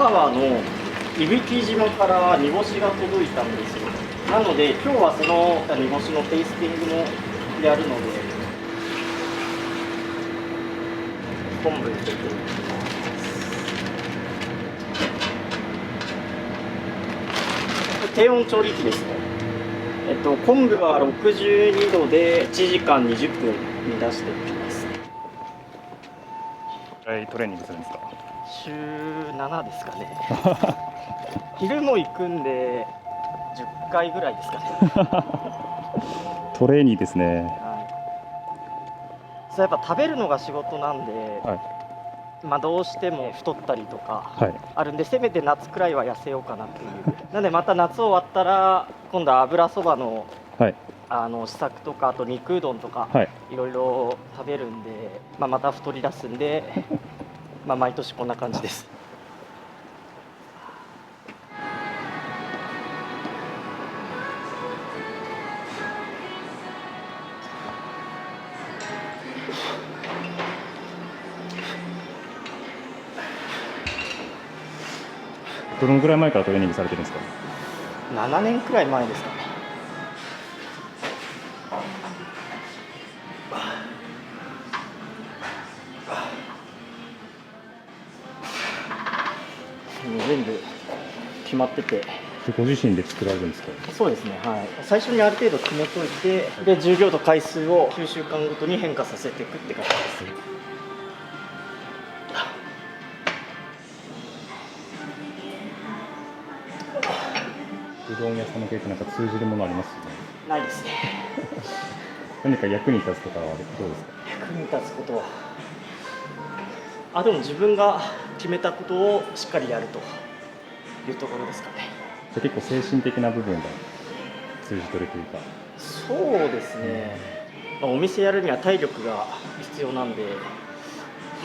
川の伊吹島から煮干しが届いたんですよ。なので今日はその煮干しのテイスティングもやるので、昆布入れていきます。低温調理器ですね。昆布は62度で1時間20分煮出していきます。トレーニングするんですか？週7ですかね。昼も行くんで10回ぐらいですかね。トレーニーですね。はい、そうやっぱ食べるのが仕事なんで、はい、どうしても太ったりとかあるんで、せめて夏くらいは痩せようかなっていう。なんでまた夏終わったら今度は油そばの、試作とか、あと肉うどんとか、いろいろ食べるんで、また太り出すんで、毎年こんな感じです。どのぐらい前からトレーニングされてるんですか？7年くらい前ですかね。全部決まってて。ご自身で作られるんですか？そうですね、はい。最初にある程度決めといて、で重量と回数を9週間ごとに変化させていくって形です。うどん屋さんの経験なんか通じるものありますよね？ないですね。何か役に立つとかはどうですか？役に立つことは、でも自分が決めたことをしっかりやるというところですかね。じゃ結構精神的な部分が通じ取るというか。そうですね。お店やるには体力が必要なんで、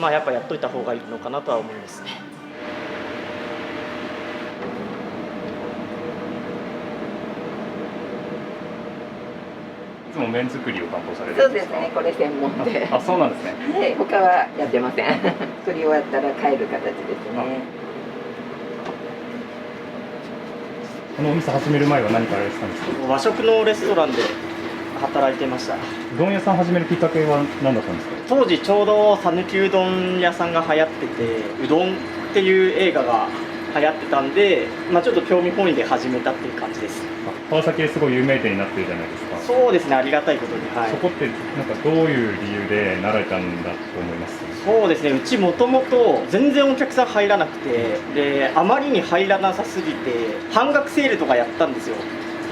やっぱやっといた方がいいのかなとは思いますね。いつも麺作りを担当されるそうですね、これ専門で。そうなんですね。はい、他はやってません。作り終わったら帰る形ですね。このお店始める前は何からやってたんですか？和食のレストランで働いてました。うどん屋さん始めるきっかけは何だったんですか？当時ちょうど讃岐うどん屋さんが流行ってて、うどんっていう映画が流行ってたんで、ちょっと興味本位で始めたっていう感じです。川崎ですごい有名店になってるじゃないですか。そうですね、ありがたいことに。はい、そこってなんかどういう理由でなられたんだと思います？そうですね、うちもともと全然お客さん入らなくて、であまりに入らなさすぎて半額セールとかやったんですよ。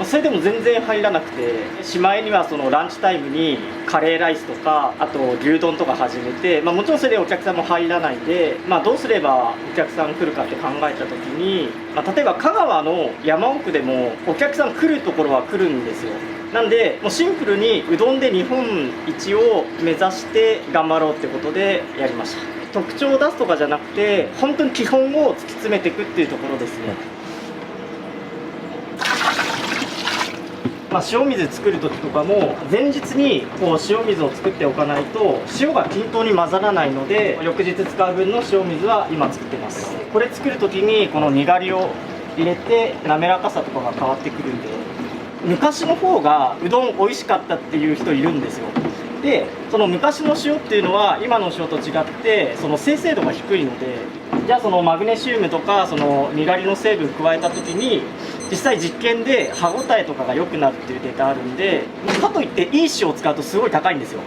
それでも全然入らなくて、しまいにはそのランチタイムにカレーライスとか、あと牛丼とか始めて、もちろんそれでお客さんも入らないで、どうすればお客さん来るかって考えた時に、例えば香川の山奥でもお客さん来るところは来るんですよ。なんでもうシンプルにうどんで日本一を目指して頑張ろうってことでやりました。特徴を出すとかじゃなくて、本当に基本を突き詰めていくっていうところですね。塩水作る時とかも前日にこう塩水を作っておかないと塩が均等に混ざらないので、翌日使う分の塩水は今作ってます。これ作る時にこのにがりを入れて滑らかさとかが変わってくるんで、昔の方がうどん美味しかったっていう人いるんですよ。でその昔の塩っていうのは今の塩と違ってその精製度が低いので、じゃあそのマグネシウムとかそのにがりの成分加えた時に実際実験で歯ごたえとかが良くなるっていうデータあるんで、かといっていい塩を使うとすごい高いんですよ。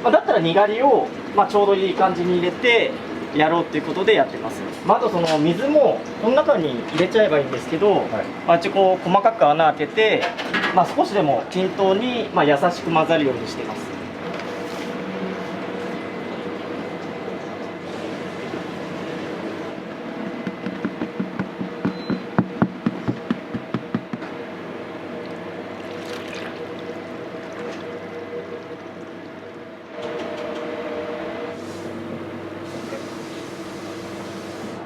だったらにがりをちょうどいい感じに入れてやろうっていうことでやってます。あとその水もこの中に入れちゃえばいいんですけど、一応こう細かく穴開けて、少しでも均等に優しく混ざるようにしてます。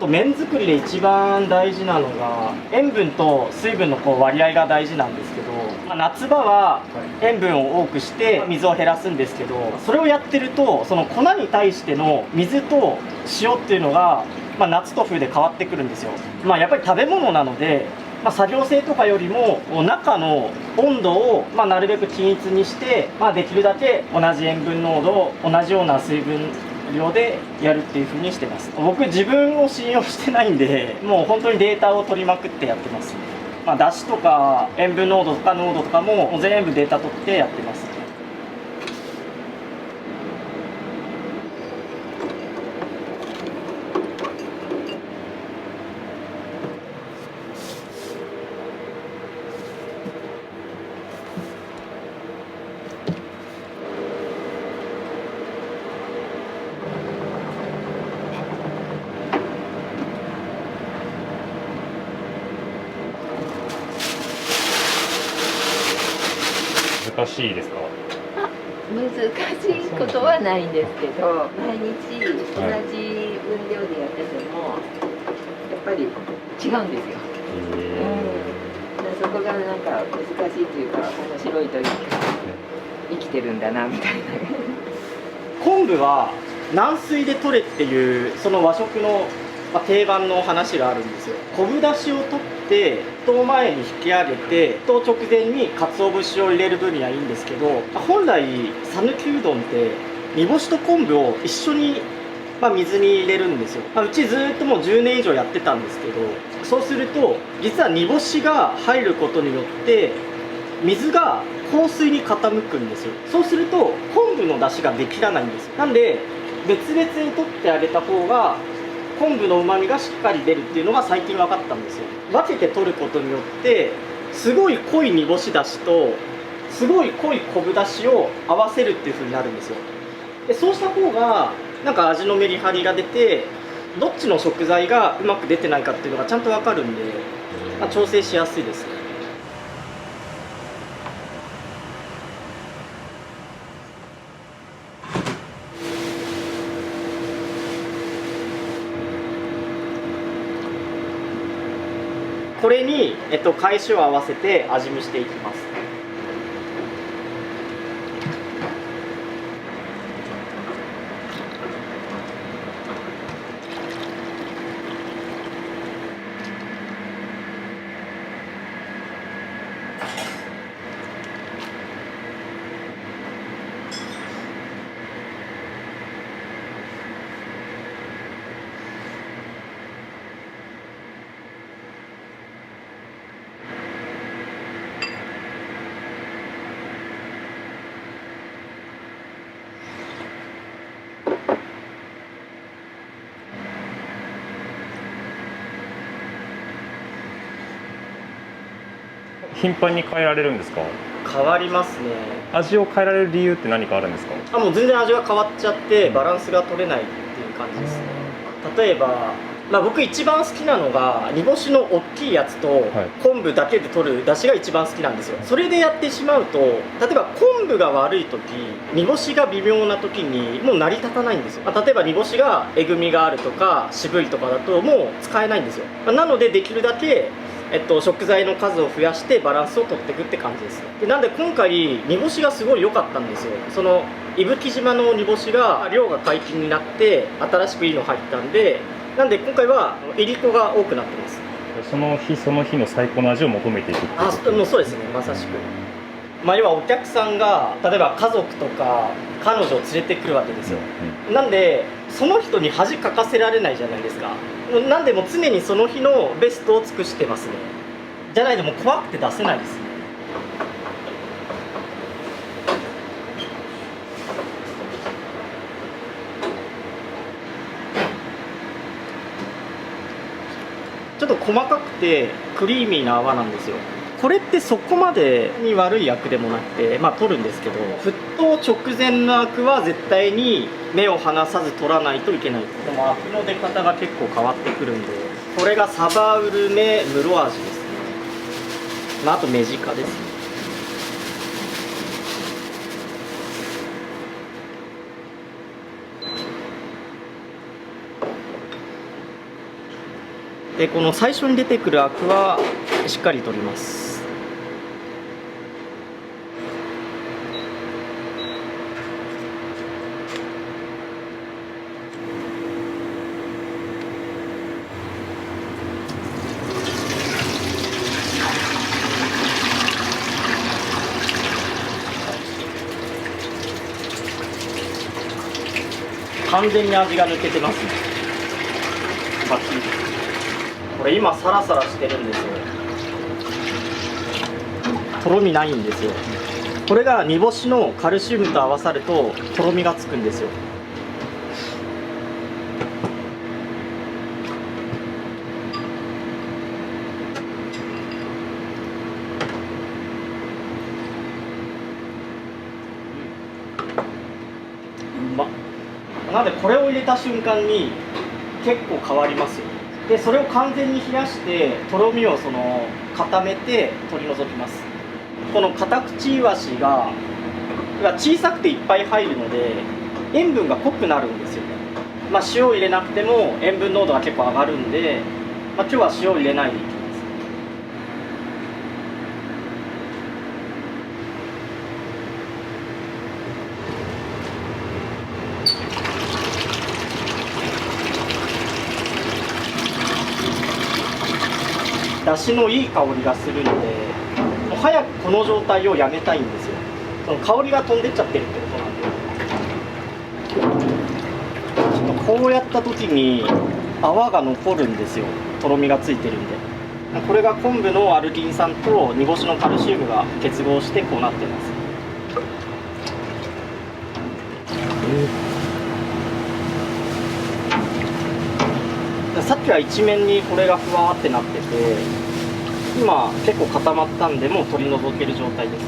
麺作りで一番大事なのが塩分と水分の割合が大事なんですけど、夏場は塩分を多くして水を減らすんですけど、それをやってるとその粉に対しての水と塩っていうのが夏と冬で変わってくるんですよ。やっぱり食べ物なので、作業性とかよりも中の温度をなるべく均一にして、できるだけ同じ塩分濃度を同じような水分量でやるっていう風にしてます。僕自分を信用してないんで、もう本当にデータを取りまくってやってます。だしとか塩分濃度とか濃度とかも全部データ取ってやってます。難しいですか？難しいことはないんですけど、毎日同じ分量でやっててもやっぱり違うんですよ。そこがなんか難しいというか面白いというか、生きてるんだなみたいな。昆布は軟水で取れっていうその和食の定番の話があるんですよ。昆布だしを取って沸騰前に引き上げて沸騰直前に鰹節を入れる分にはいいんですけど、本来讃岐うどんって煮干しと昆布を一緒に水に入れるんですよ。うちずっともう10年以上やってたんですけど、そうすると実は煮干しが入ることによって水が硬水に傾くんですよ。そうすると昆布の出汁ができらないんですよ。なんで別々に取ってあげた方が昆布のうまみがしっかり出るっていうのが最近分かったんですよ。分けて取ることによってすごい濃い煮干しだしとすごい濃い昆布だしを合わせるっていう風になるんですよ。でそうした方がなんか味のメリハリが出て、どっちの食材がうまく出てないかっていうのがちゃんと分かるんで、調整しやすいですね。これに、返しを合わせて味見していきます。頻繁に変えられるんですか？変わりますね。味を変えられる理由って何かあるんですか？もう全然味が変わっちゃってバランスが取れないっていう感じですね。例えば、僕一番好きなのが煮干しの大きいやつと昆布だけで取る出汁が一番好きなんですよ。それでやってしまうと、例えば昆布が悪い時、煮干しが微妙な時にもう成り立たないんですよ。例えば煮干しがえぐみがあるとか渋いとかだともう使えないんですよ。なのでできるだけ食材の数を増やしてバランスを取っていくって感じです。でなんで今回煮干しがすごい良かったんですよ。その伊吹島の煮干しが量が解禁になって新しくいいの入ったんで、なんで今回はいりこが多くなってます。その日その日の最高の味を求めていくってことですか？もうそうですね、まさしく。要はお客さんが例えば家族とか彼女を連れてくるわけですよ。なんでその人に恥かかせられないじゃないですか。なんでもう常にその日のベストを尽くしてますね。じゃないともう怖くて出せないですね。ちょっと細かくてクリーミーな泡なんですよ。これってそこまでに悪いアクでもなくて、取るんですけど、沸騰直前のアクは絶対に目を離さず取らないといけない。でもアクの出方が結構変わってくるんで、これがサバウルメムロ味ですね。あとメジカですね。でこの最初に出てくるアクはしっかり取ります。完全に味が抜けてますね。バッチリ。これ今サラサラしてるんですよ。とろみないんですよ。これが煮干しのカルシウムと合わさるととろみがつくんですよ。うまっ。なのでこれを入れた瞬間に結構変わりますよ。でそれを完全に冷やしてとろみを固めて取り除きます。このカタクチイワシが小さくていっぱい入るので塩分が濃くなるんですよね。塩を入れなくても塩分濃度が結構上がるんで、今日は塩を入れないでいきます。だしのいい香りがするので、もう早くこの状態をやめたいんですよ。その香りが飛んでっちゃってるってことなんで、こうやった時に泡が残るんですよ。とろみがついてるんで。これが昆布のアルギン酸と煮干しのカルシウムが結合してこうなってます。さっきは一面にこれがふわーってなってて、今結構固まったんでもう取り除ける状態です。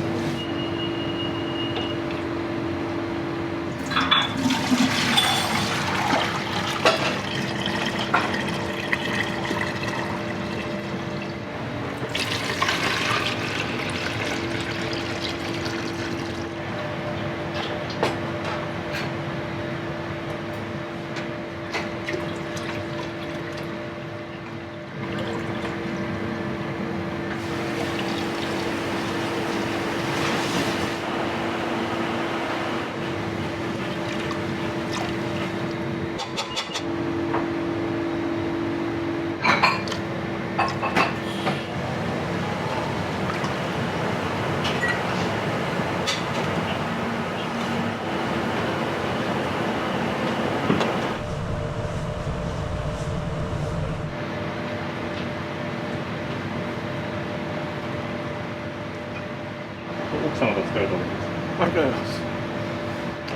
奥様と作られたものですか？ありがとうございま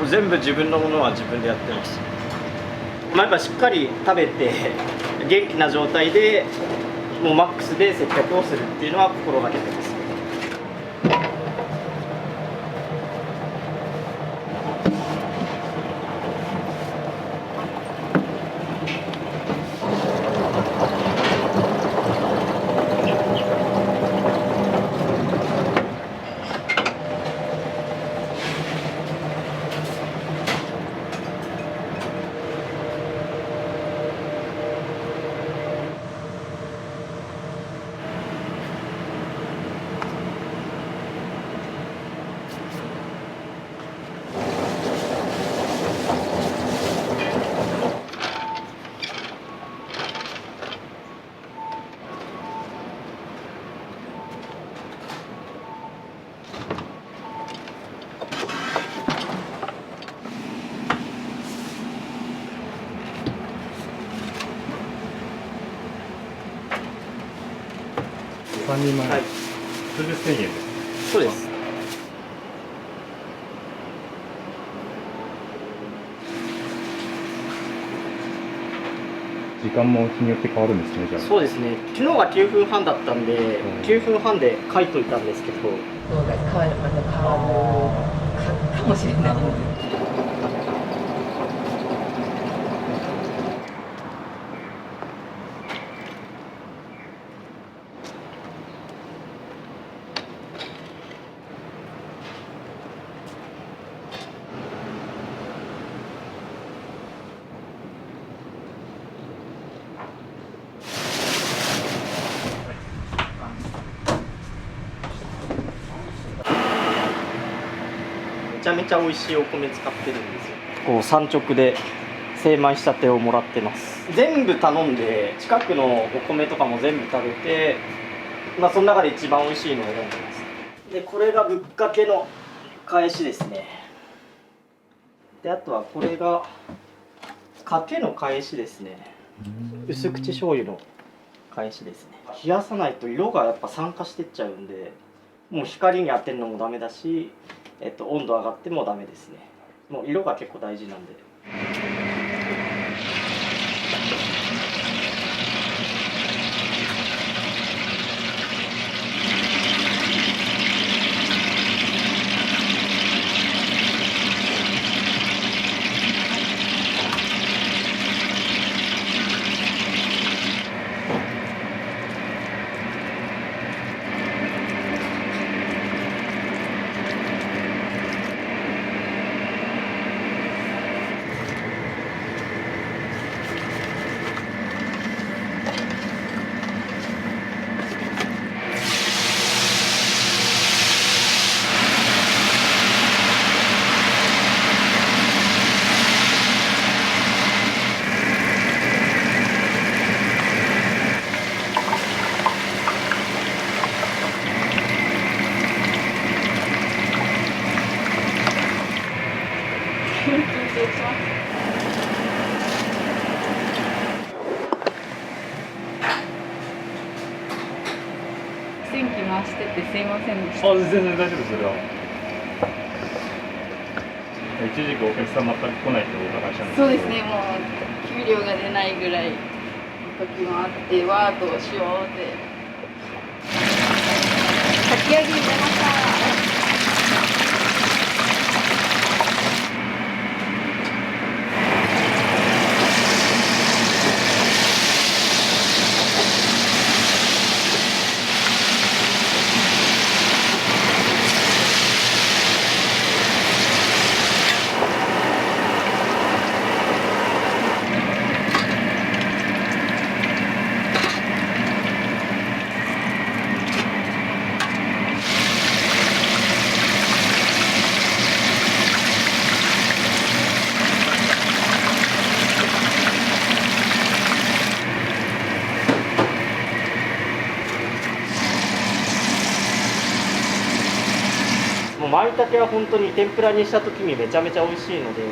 す。全部自分のものは自分でやってます。やっぱしっかり食べて元気な状態でもうマックスで接客をするっていうのは心がけてます。3人前、はい、それで1000円です。そうです。時間も日によって変わるんですね、じゃあ。そうですね。昨日は9分半だったんで、9分半で書いといたんですけど。そうだ、また変わるかもしれない。めちゃめちゃ美味しいお米使ってるんですよ。こう産直で精米したてをもらってます。全部頼んで近くのお米とかも全部食べて、その中で一番美味しいのを選んでます。でこれがぶっかけの返しですね。であとはこれがかけの返しですね。薄口醤油の返しですね。冷やさないと色がやっぱ酸化してっちゃうんで、もう光に当てるのもダメだし、温度上がってもダメですね。もう色が結構大事なんで。電気回しててすいませんでした。あ、全然大丈夫、それは。一時期お客さん全く来ないってお伺いしたんですけど。そうですね、もう給料が出ないぐらいの時もあって、わーどうしようって。かき揚げ入れました。もう舞茸は本当に天ぷらにした時にめちゃめちゃ美味しいので。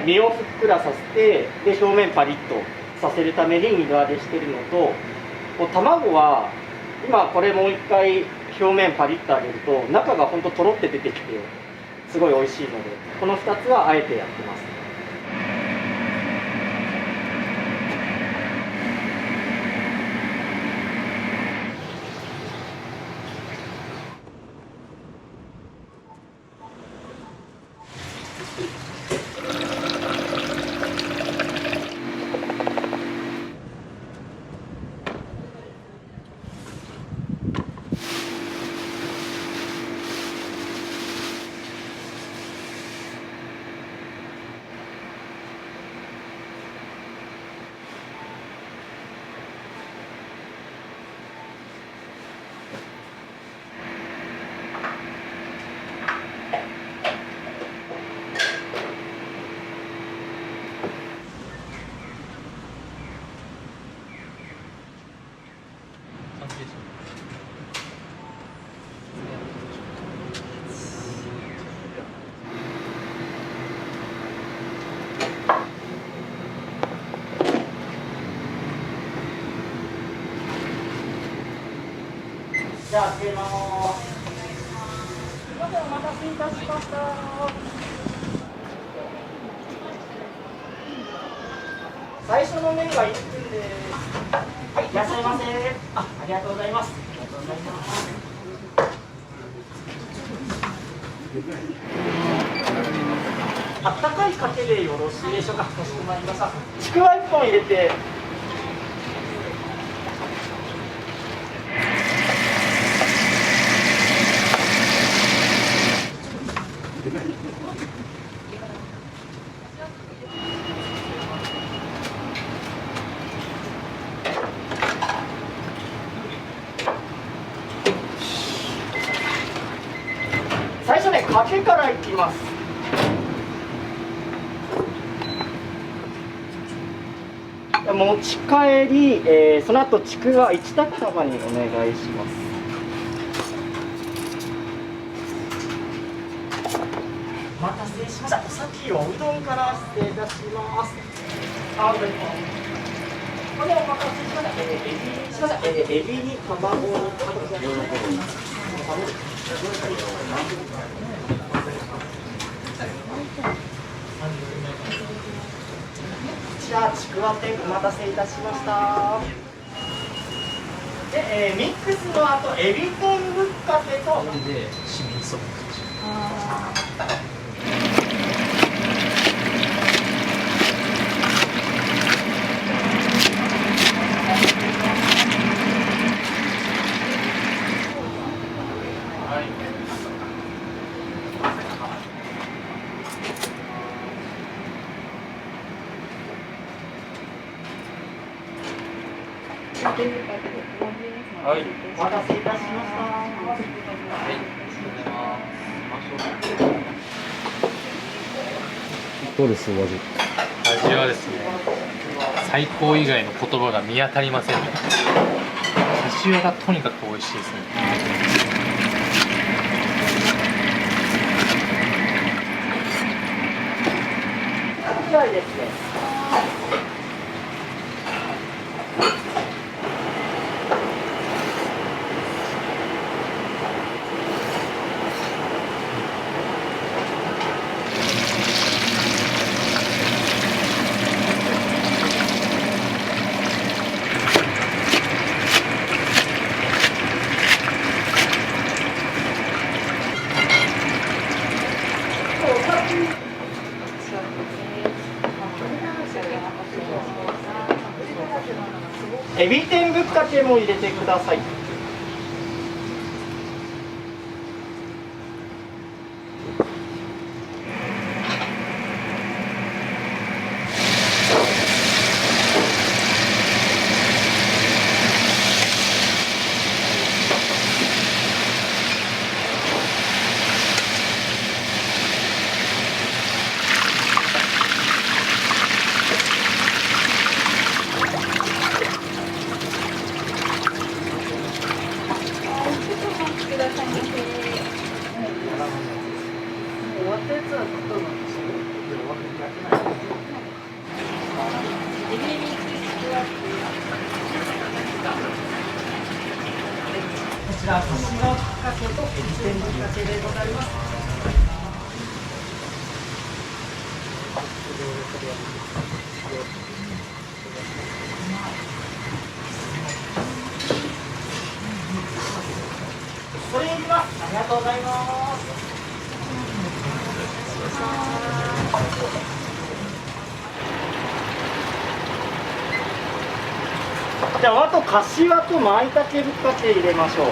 身をふっくらさせて、で表面パリッとさせるために二度揚げしてるのと、こう卵は今これもう一回表面パリッと揚げると中がほんととろって出てきてすごい美味しいので、この2つはあえてやってます。じゃあ開けます。すみません、お待たせいたしました。最初の麺が1分です。はい、いらっしゃいませ。ありがとうございます。ありがとうございます。あったかいかけでよろしいでしょうか。かしこまりました。ちくわ1本入れて。かけからいきます。持ち帰り、その後ちくわ1玉束にお願いします。お待たせしました。お先おうどんから失礼いたします。あ、これお待たせしました。エビに卵にじゃあちくわ天お待たせいたしました。で、ミックスの後エビ天ぶっかけとでしみそば。はい、お待たせいたしました。どうですお味？味はですね、最高以外の言葉が見当たりませんね。かしわがとにかく美味しいですね。じゃあいいですね。エビ天ぶっかけも入れてください。こちらかしわぶっかけとエビ天ぶっかけでございます。これ入ります。ありがとうございます。じゃあ、あとかしわとまいたけぶっかけ入れましょう。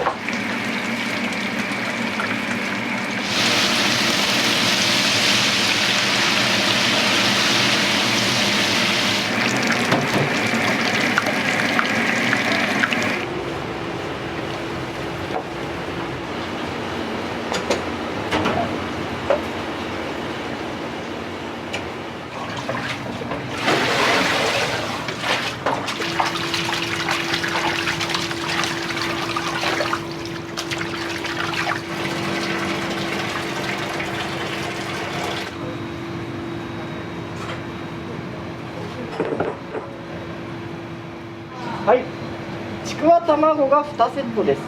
はい、ちくわ卵が2セットですね。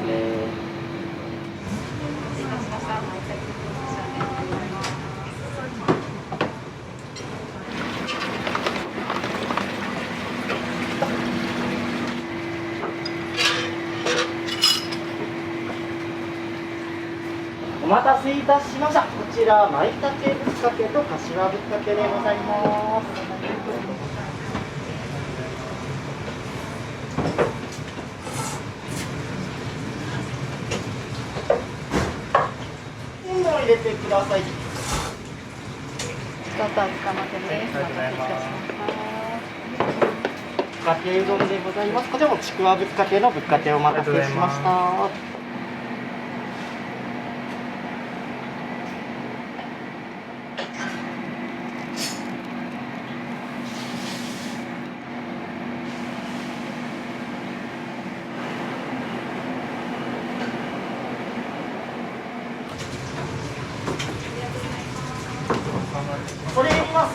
お待たせいたしました。こちらまいたけぶっかけとかしわぶっかけでございます。入れてください。一つかませです。お待たせいたしました。ぶっかけうどんでございます。こちらもちくわぶっかけのぶっかけお待たせしました。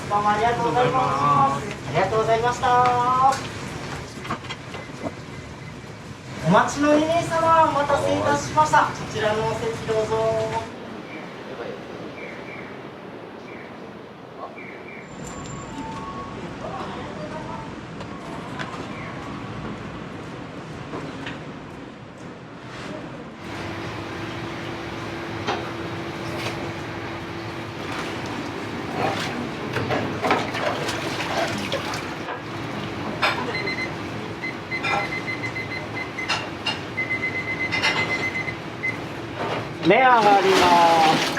どうもありがとうございます。ありがとうございました。お待ちの2名様、お待たせいたしました。こちらのお席どうぞ。目上がります。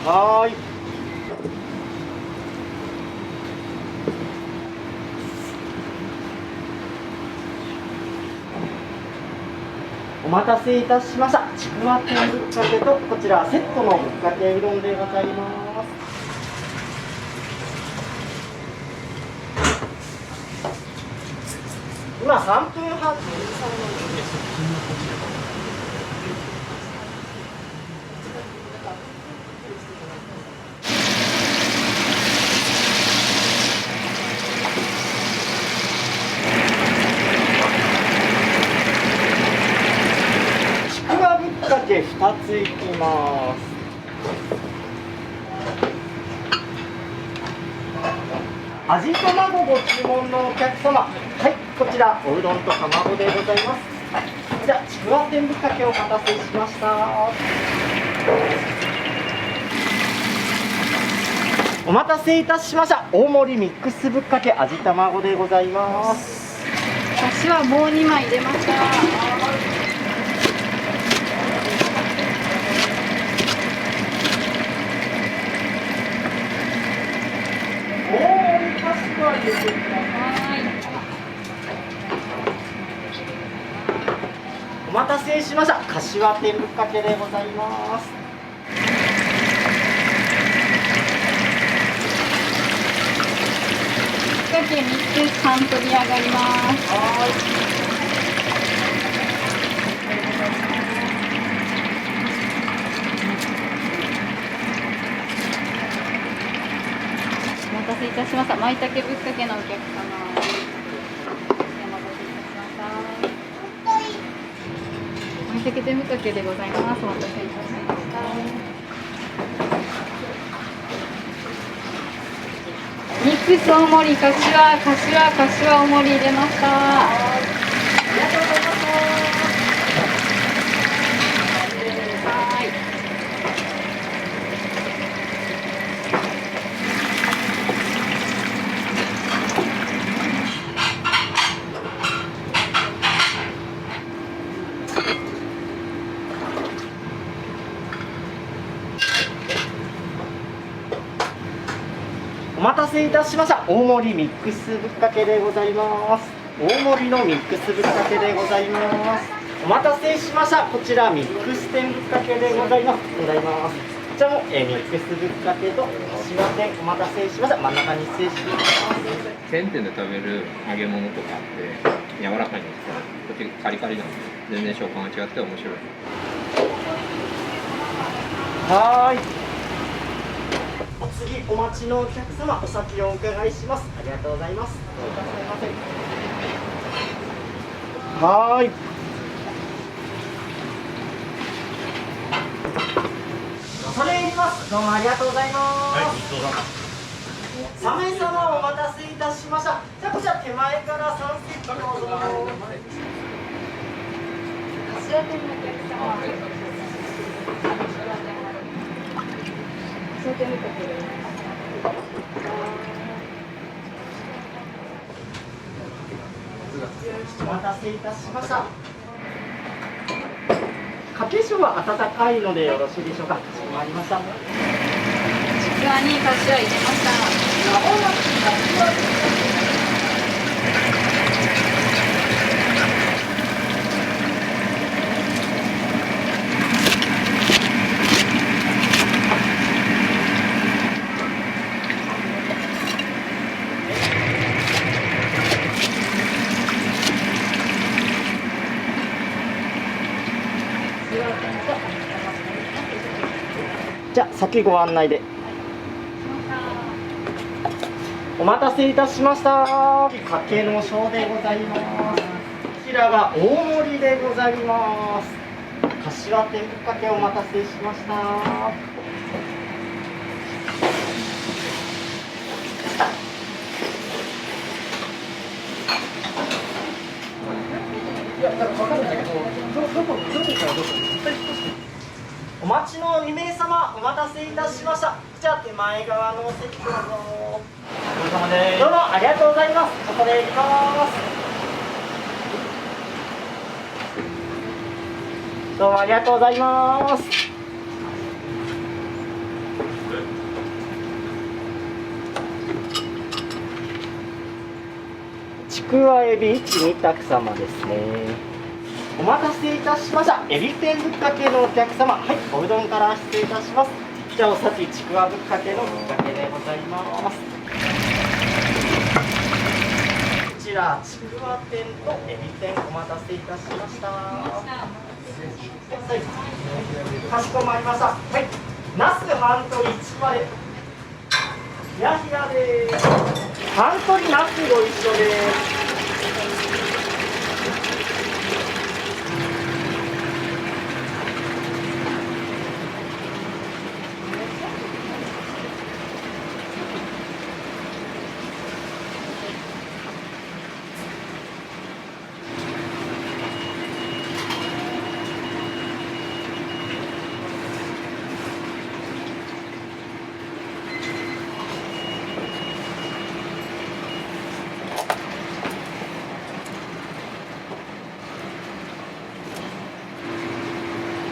はーい。お待たせいたしました。ちくわ天ぶっかけとこちらセットのぶっかけうどんでございます。今3分半。ちくわぶっかけ2ついきます。味卵ご注文のお客様、はい、こちらおうどんと卵でございます。じゃあちくわ天ぶっかけお待たせしました。お待たせいたしました。大盛りミックスぶっかけ味卵でございます。私はもう2枚入れました。お待たせしました。かしわ天ぶっかけでございます。ぶっかけ3つ半取り上がります。お待たせいたしました。舞茸ぶっかけのお客様。舞茸天ぶっかけでございます。お待たせいたしました。ミックス大盛りかしわ大盛り入れました。ありがとうございます。はい。お待たせいたしました。大盛りミックスぶっかけでございます。大盛りのミックスぶっかけでございます。お待たせしました。こちらミックス天ぶっかけでございます。こちらも、ミックスぶっかけとしわ天お待たせしました。真ん中に失礼します。チェーン店で食べる揚げ物とかって柔らかいんですけど、こっちカリカリなんで全然食感が違って面白い。はーい。お次お待ちのお客様、お先をお伺いします。ありがとうございます。どういたしません。はーい。恐れ入ります。どうもありがとうございます。はい、3名様お待たせいたしました。じゃあこちら手前から3セットどうぞ。柏店のお客様。柏店のお客様。お待たせいたしました。かけしょうは温かいのでよろしいでしょうか。かしこまりました。ちくわにかしわ入れました。先ご案内で。お待たせいたしました。かけの小でございます。こちらが大盛りでございます。柏天ぶっかけお待たせしました。お待ちの2名様、お待たせいたしました。じゃあ手前側のお席どうぞ。お疲れ様です。どうもありがとうございます。ここで行きます。どうもありがとうございます。ちくわエビ1、2択様ですね。お待たせいたしました。エビ天ぶっかけのお客様、はい、おうどんから失礼いたします。じゃあお先ちくわぶっかけのぶっかけでございます。こちらちくわ天とエビ天お待たせいたしました。はい、かしこまりました。はい、ナス半取りちくわでヒヤヒヤです。半取りナスご一緒です。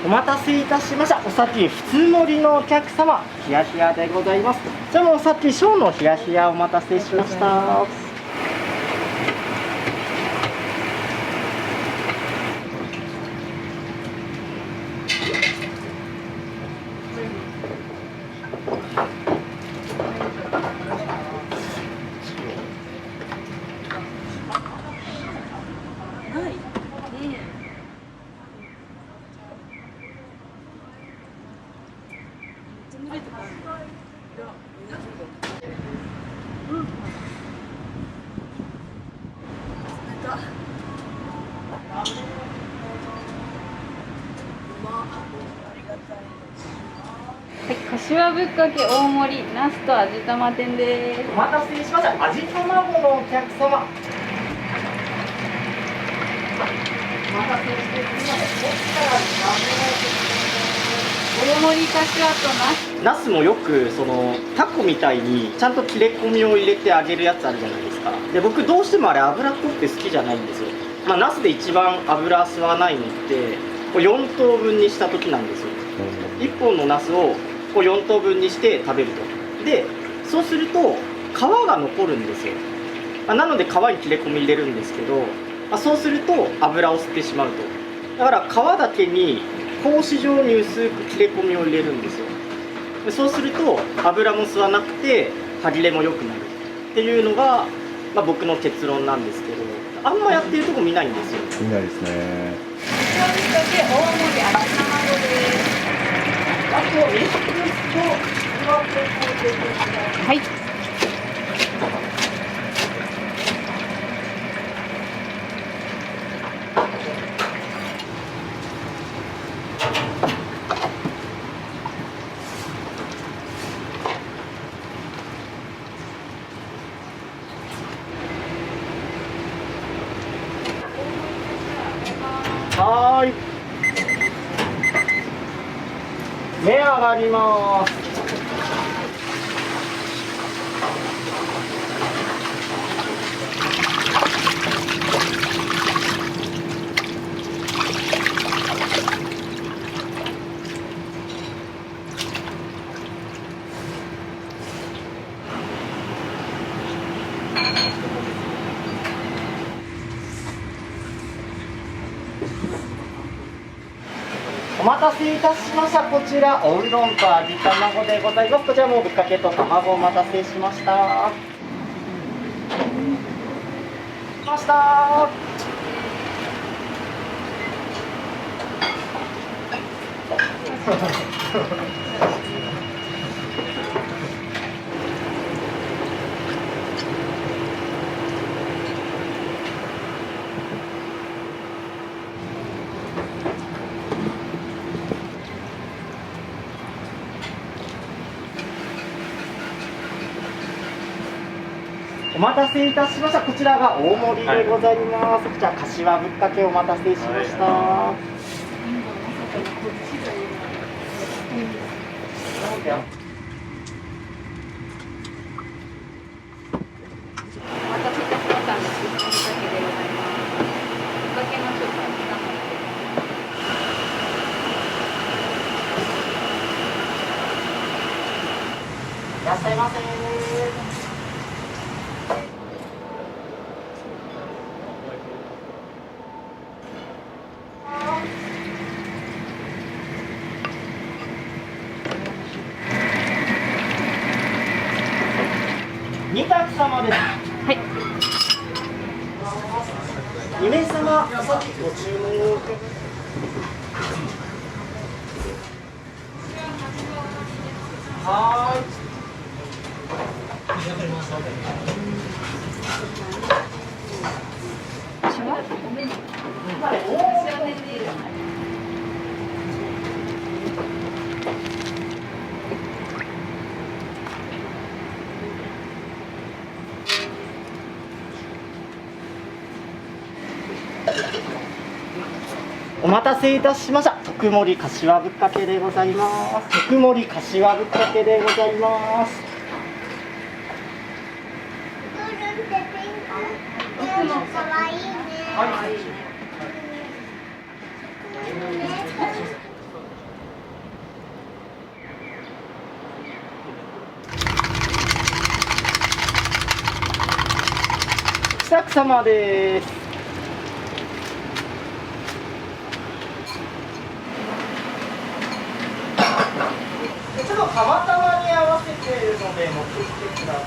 お待たせいたしました。お先普通盛りのお客様、ヒヤヒヤでございます。じゃあもうお先小のヒヤヒヤお待たせしました。はい、柏ぶっかけ大盛り、ナスと味玉天です。お待たせしました。味玉子のお客様。お待たせしてすみません。大盛り柏とナス。ナスもよくそのタコみたいにちゃんと切れ込みを入れて揚げるやつあるじゃないですか。で僕どうしてもあれ油っこくて好きじゃないんですよ。まあナスで一番油吸わないのってこう4等分にした時なんですよ。1本のナスをこう4等分にして食べると。でそうすると皮が残るんですよ。なので皮に切れ込み入れるんですけど、そうすると油を吸ってしまうと。だから皮だけに格子状に薄く切れ込みを入れるんですよ。でそうすると油も吸わなくて歯切れも良くなるっていうのが、僕の結論なんですけど、あんまやってるとこ見ないんですよ。見ないですね。柏ぶっかけ大盛り味玉子です。あとミックスとはい。はーい。目上がります。お待たせいたしました。こちらおうどんと味玉子でございます。こちらもぶっかけと卵お待たせしました。お待たせいたしました。こちらが大盛りでございます。こちら柏ぶっかけお待たせしました。お待たせいたしました。ぶっかけでございます。ぶっかけのスープはぶっかけのいらっしゃいませ。二択様です。はい。 2名様、お先ご注文を。はーい。お待たせいたしました。特盛柏ぶっかけでございます。特盛柏ぶっかけでございます。はい。喜作様です。ちょっと釜玉に合わせているので持ってきてください。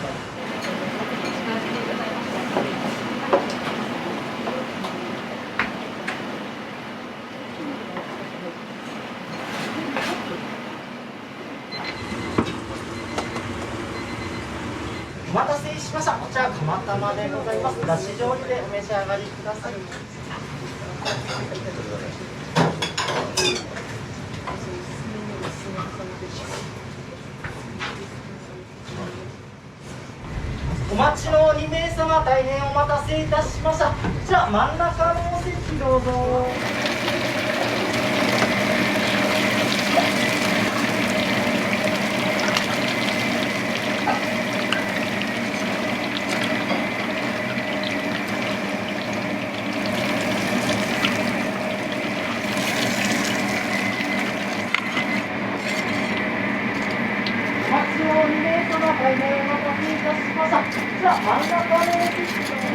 お待たせしました。こちら釜玉でございます。だし醤油でお召し上がりください。お待ちの2名様、大変お待たせいたしました。こちら真ん中のお席どうぞ。お待ちの2名様、大変お待たせいたしました。こちら真ん中のお席どうぞ。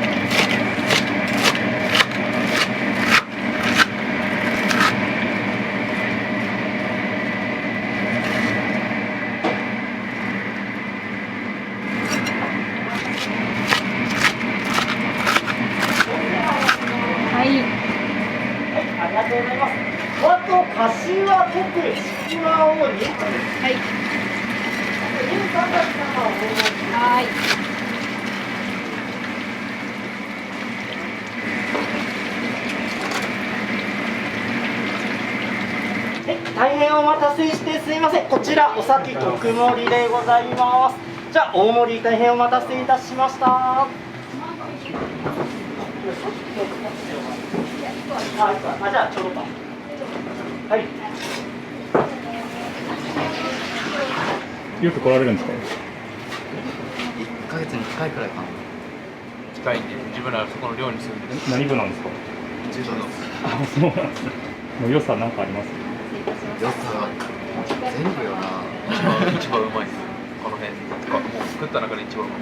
はい。ありがとうございます。あと、柏特ちくわを2個です。はい。 13番様をお願いします。はい。大変お待たせしてすいません。こちらお先特盛りでございます。じゃあ大盛り大変お待たせいたしました。あ、じゃあちょうどか。はい。よく来られるんですか？ 1ヶ月に1回くらいかな。近いんで、自分らはそこの寮に住んでる。何部なんですか？自分のあ、そうなんですね。もう良さなんかあります？よさ、全部よな。一番うまいです。この辺とか、もう作った中で一番うまい。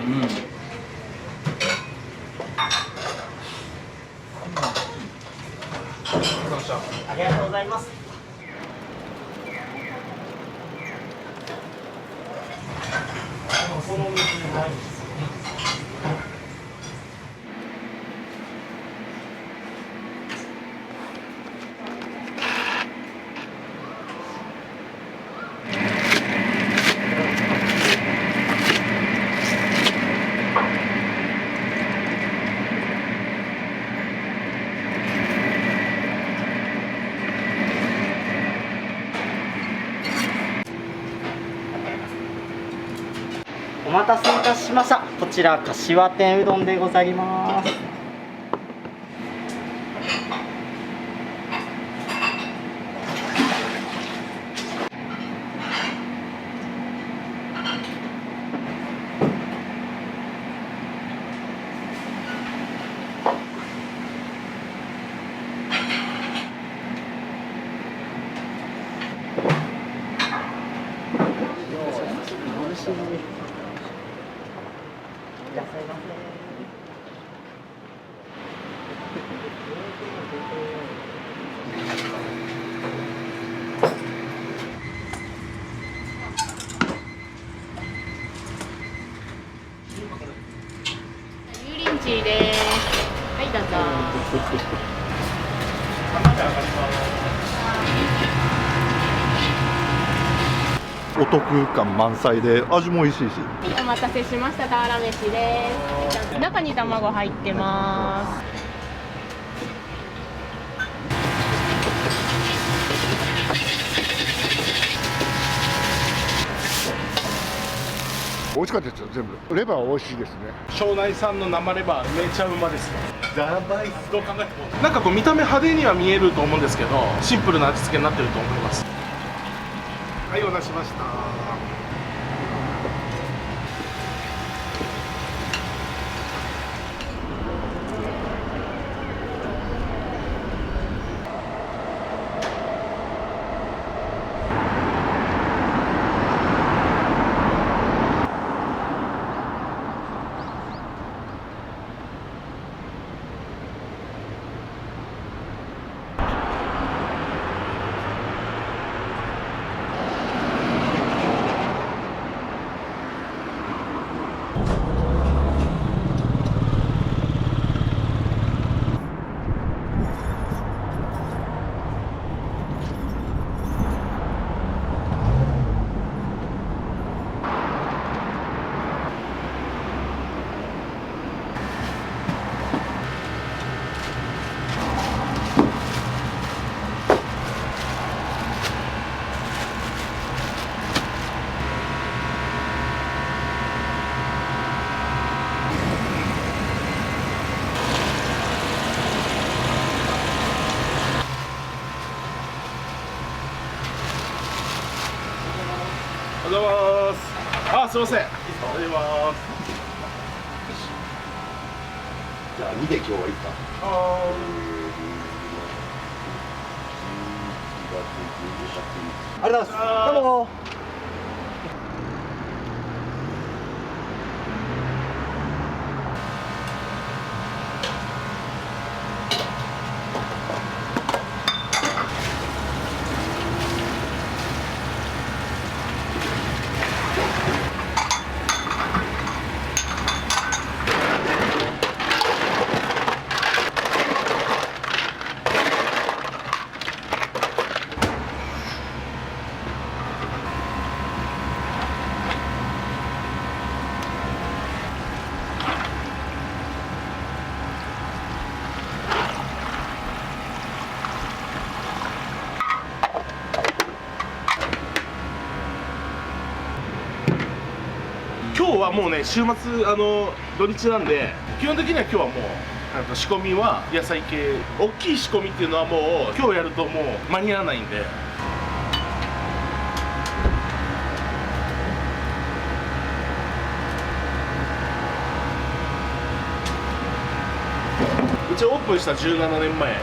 ありがとうございます。この水ないんですよね。お待たせいたしました。こちら柏天うどんでございます。いらっしゃいま油淋鶏です。はい、どうぞ。お得感満載で味も美味しいし。お待たせしました、俵飯です。中に卵入ってます。美味しかったですよ、全部。レバー美味しいですね。庄内産の生レバーめちゃうまですね。やばいっす。どう考えてもなんかこう見た目派手には見えると思うんですけど、シンプルな味付けになってると思います。はい、お出しました。おはようございます。あ、すいません。おはようございます。じゃあ2で今日はいいか。ありがとうございます。どうも。今日はもうね、週末土日なんで、基本的には今日はもう仕込みは野菜系、大きい仕込みっていうのはもう今日やるともう間に合わないんで。うちオープンした17年前、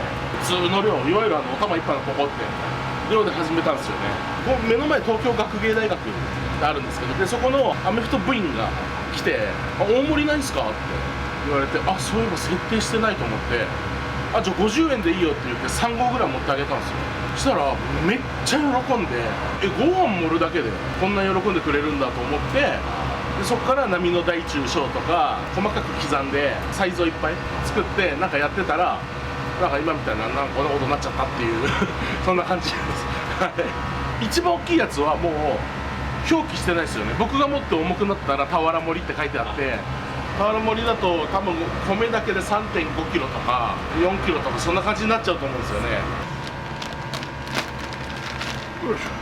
普通の寮、いわゆるお玉一杯のポコって寮で始めたんですよね。こう目の前東京学芸大学があるんですけど、でそこのアメフト部員が来て「大盛りないんすか?」って言われて、あ、そういえば設定してないと思って、あ、じゃあ50円でいいよって言って3合ぐらい持ってあげたんですよ。そしたらめっちゃ喜んで、ご飯盛るだけでこんな喜んでくれるんだと思って、でそこから波の大中小とか細かく刻んでサイズをいっぱい作ってなんかやってたら、なんか今みたいな、なんかこんなことになっちゃったっていうそんな感じです。一番大きいやつはもう表記してないですよね。僕が持って重くなったら俵盛りって書いてあって、俵盛りだと多分米だけで 3.5 キロとか4キロとかそんな感じになっちゃうと思うんですよね。よいしょ。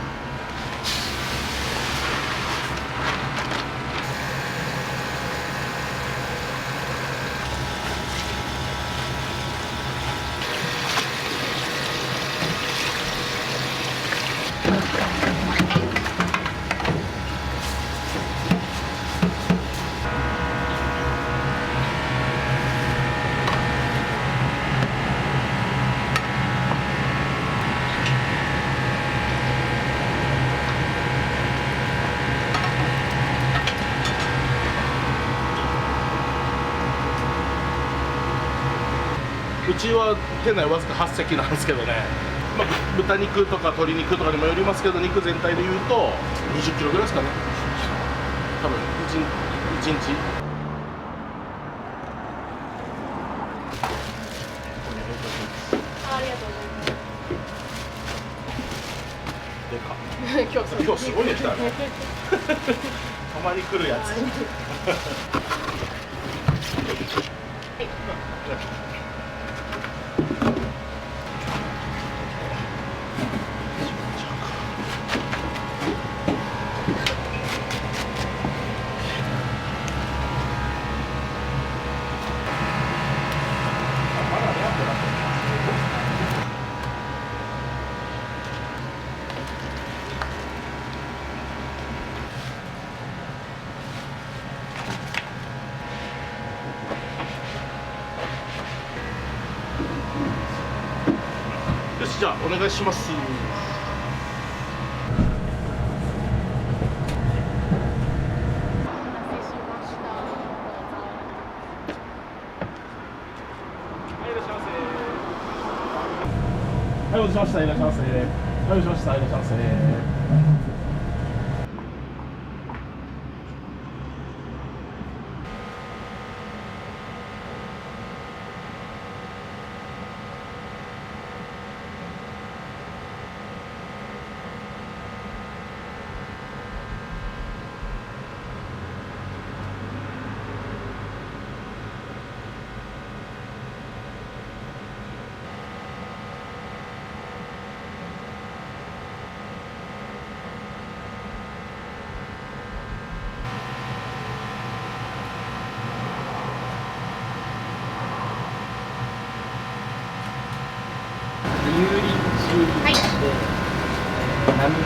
うちは店内わずか8席なんですけどね、まあ、豚肉とか鶏肉とかにもよりますけど、肉全体でいうと20キロぐらいですかね、多分1日。ありがとうございます。でか今日すごいの来たねたまに来るやつよし、じゃあお願いします。はい、お待たせしました。いらっしゃいませ。はい、お待たせしました。いらっしゃいませ。油淋鶏で、波の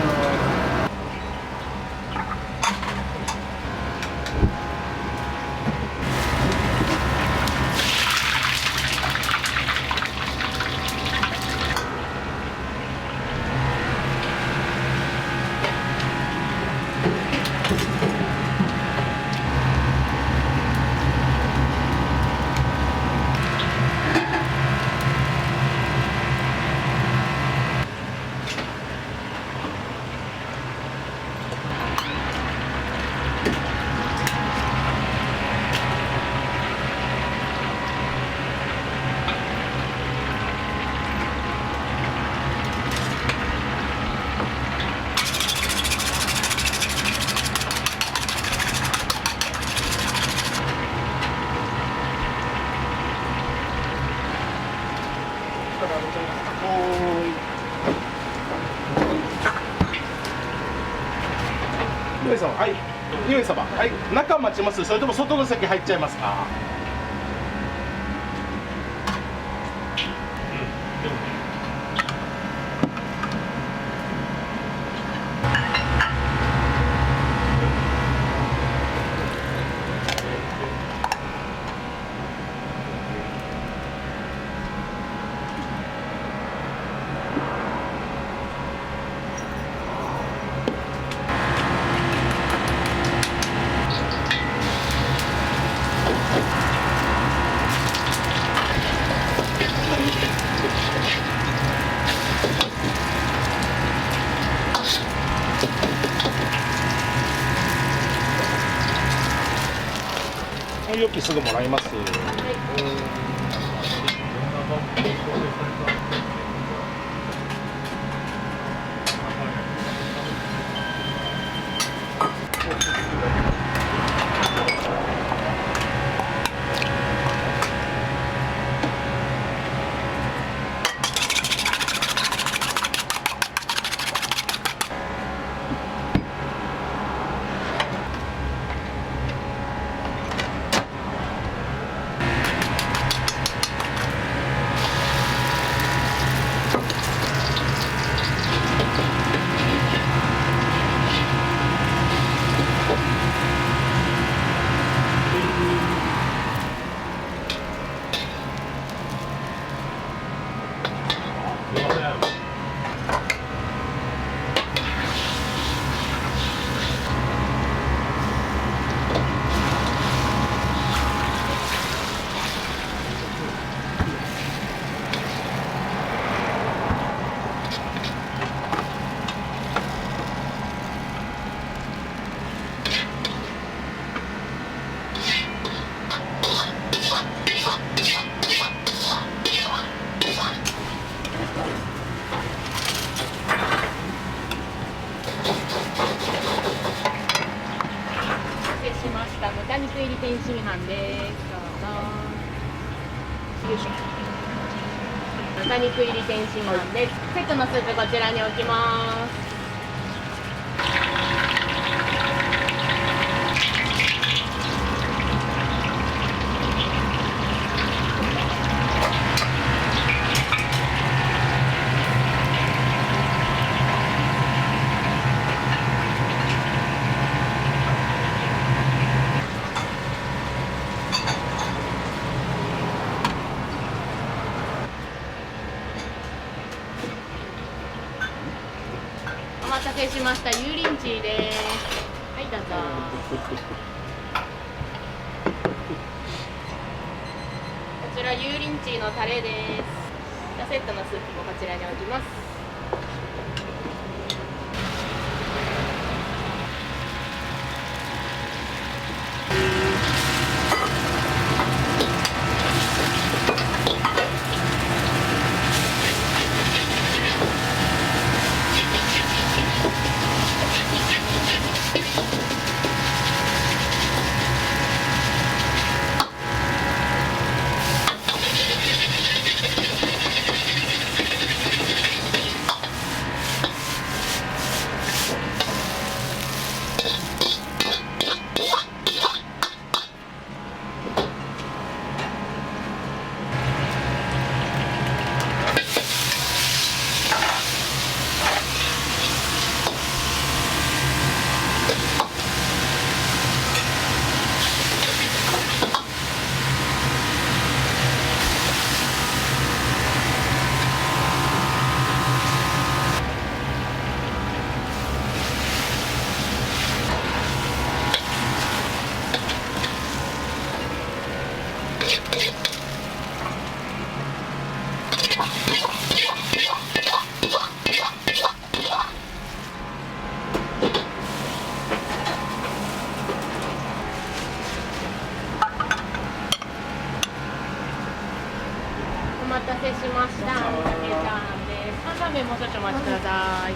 2名様、はい、2名様、はい、中待ちます。それとも外の席入っちゃいますか。容器すぐもらいます。ました豚肉入り天津飯です。どうぞ。よいしょ。豚肉入り天津飯です。セットのスープこちらに置きます。お待たせしました。油淋鶏です。はいどうぞ。こちら油淋鶏のタレです。じゃあセットのスープもこちらに置きます。お待たせしました。お酒ちゃんです。担々麺もう少々お待ちください。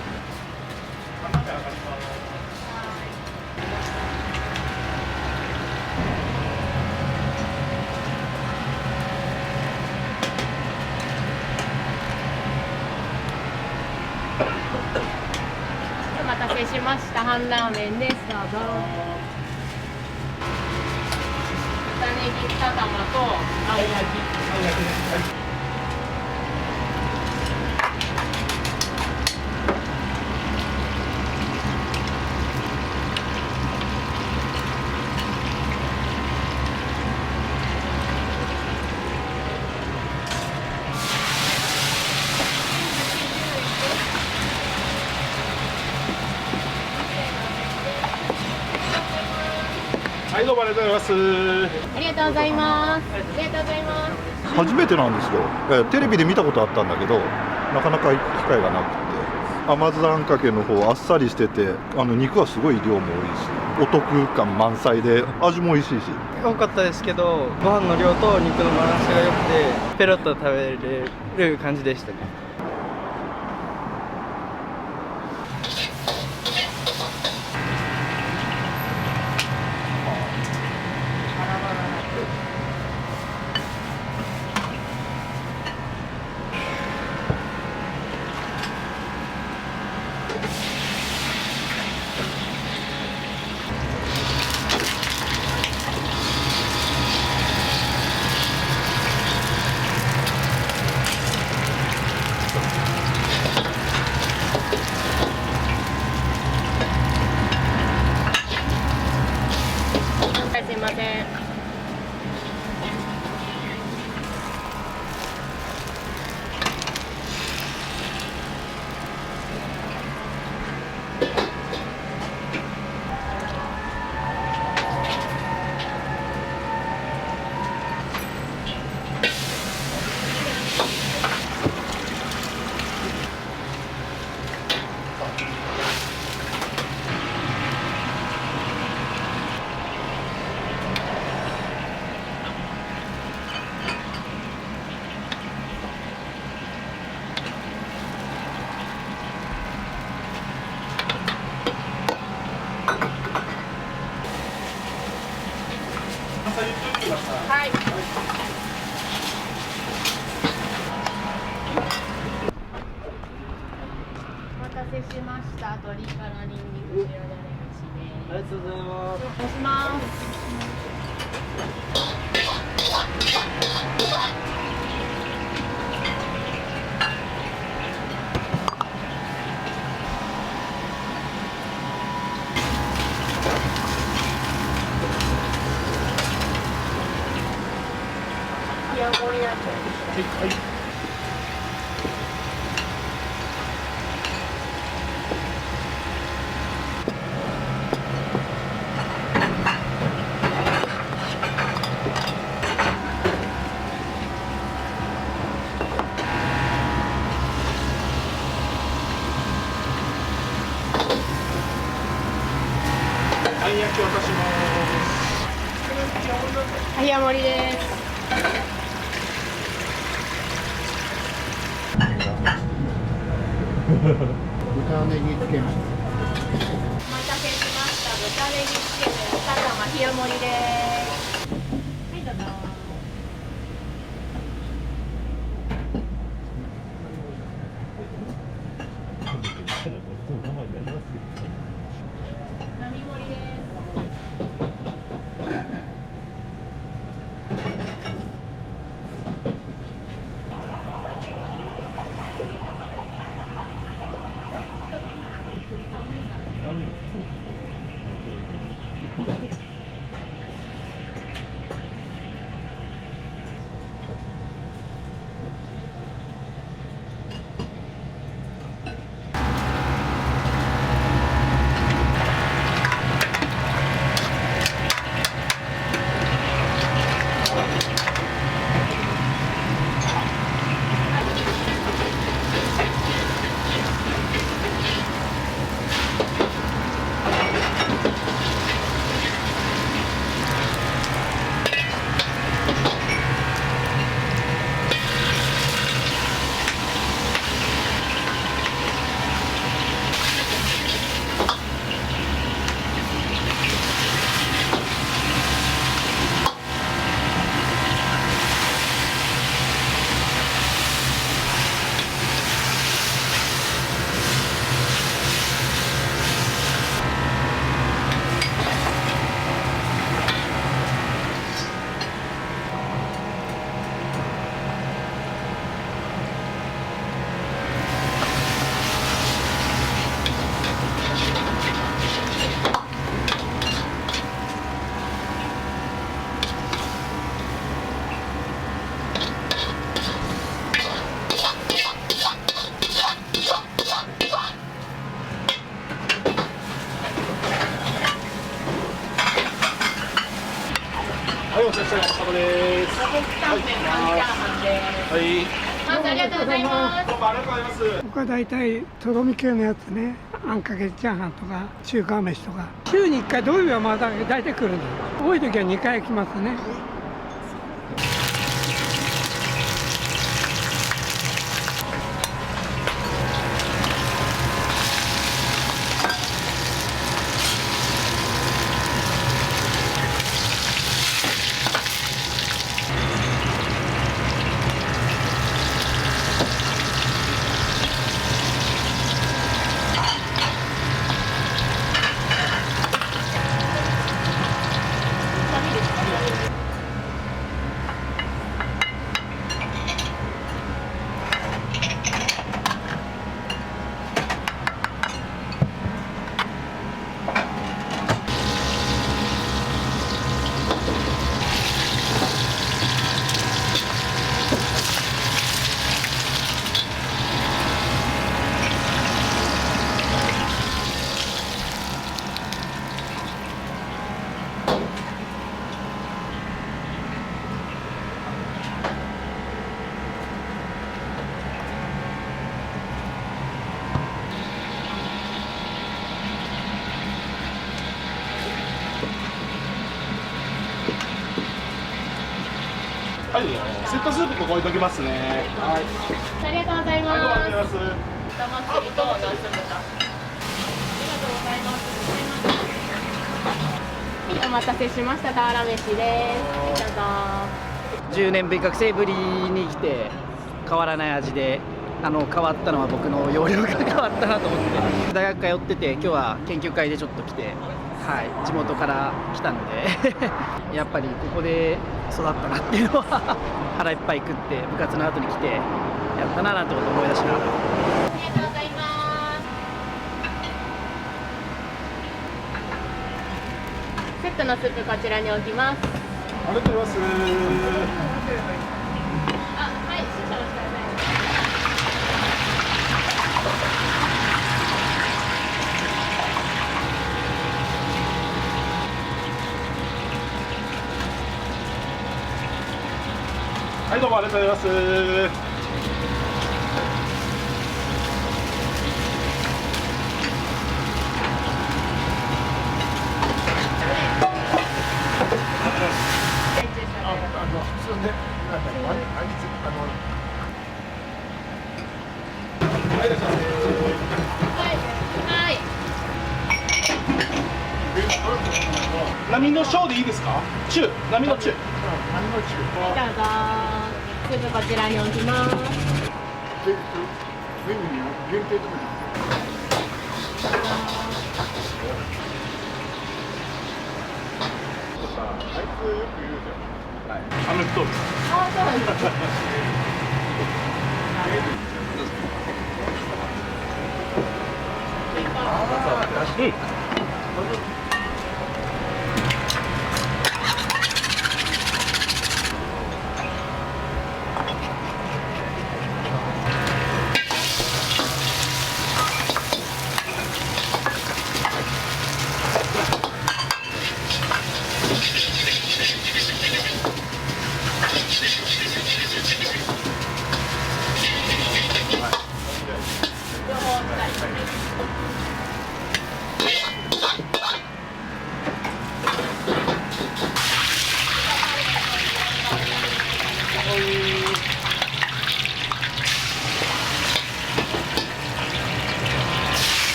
お待たせしました。半ラーメンです。どうぞ。豚ネギ2玉と青焼き。はいどうもありがとうございます。ありがとうございます。ありがとうございます。初めてなんですよ。テレビで見たことあったんだけどなかなか行く機会がなくて、甘酢あんかけの方あっさりしてて、肉はすごい量も多いしお得感満載で味も美味しいし。多かったですけどご飯の量と肉のバランスが良くてペロッと食べれる感じでしたね。はい、すいません。はい。お待たせしました。鶏からニンニク塩だれ飯です。ありがとうございます。お願いします。いや、盛りだけ。はい焼き渡します。はい、山盛りです。豚ネギつけました。お待たせしました。豚ネギつけ麺、お母様冷や盛りです。はい、どうぞ。並盛りです。はい、お疲れ様です。タンメン、半チャーハンです。はい。まずありがとうございます。どうもありがとうございます。僕は大体とろみ系のやつね、あんかけチャーハンとか中華飯とか週に1回土曜日はまだ大体来るんです。多い時は2回来ますね。はい、セットスープここ置いときますね。はい。ありがとうございます。ありがとうございます。豚祭りと夏豚。ありがとうございます。お待たせしました、俵飯です。どうぞ。10年ぶり学生ぶりに来て変わらない味で、変わったのは僕の容量が変わったなと思って、大学通ってて今日は研究会でちょっと来て、はい、地元から来たのでやっぱりここで育ったなっていうのは腹いっぱい食って部活の後に来てやったななんてこと思い出しながら。ありがとうございます。セットのスープこちらに置きます。ありがとうございます。あ、はい、少々お待ちください。はい、どうもありがとうございます。波のショーでいいですか？中、波の中。どうぞ。スープこちらに置きます。メニューに限定とかあいつよく言うじゃん。はい。アメフト部。あ、そうなんです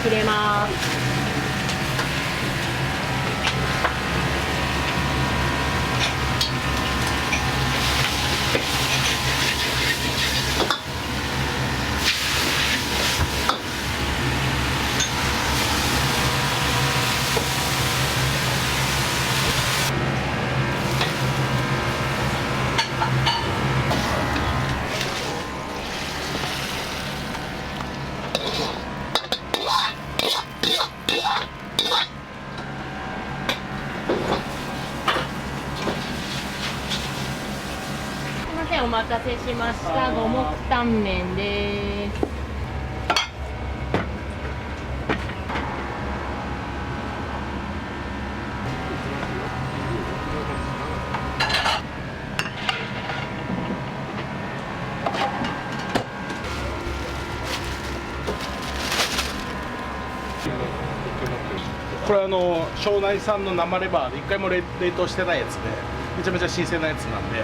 切れます。お待たせしました。五目タンメンです。これ庄内産の生レバーで一回も冷凍してないやつでめちゃめちゃ新鮮なやつなんでめっ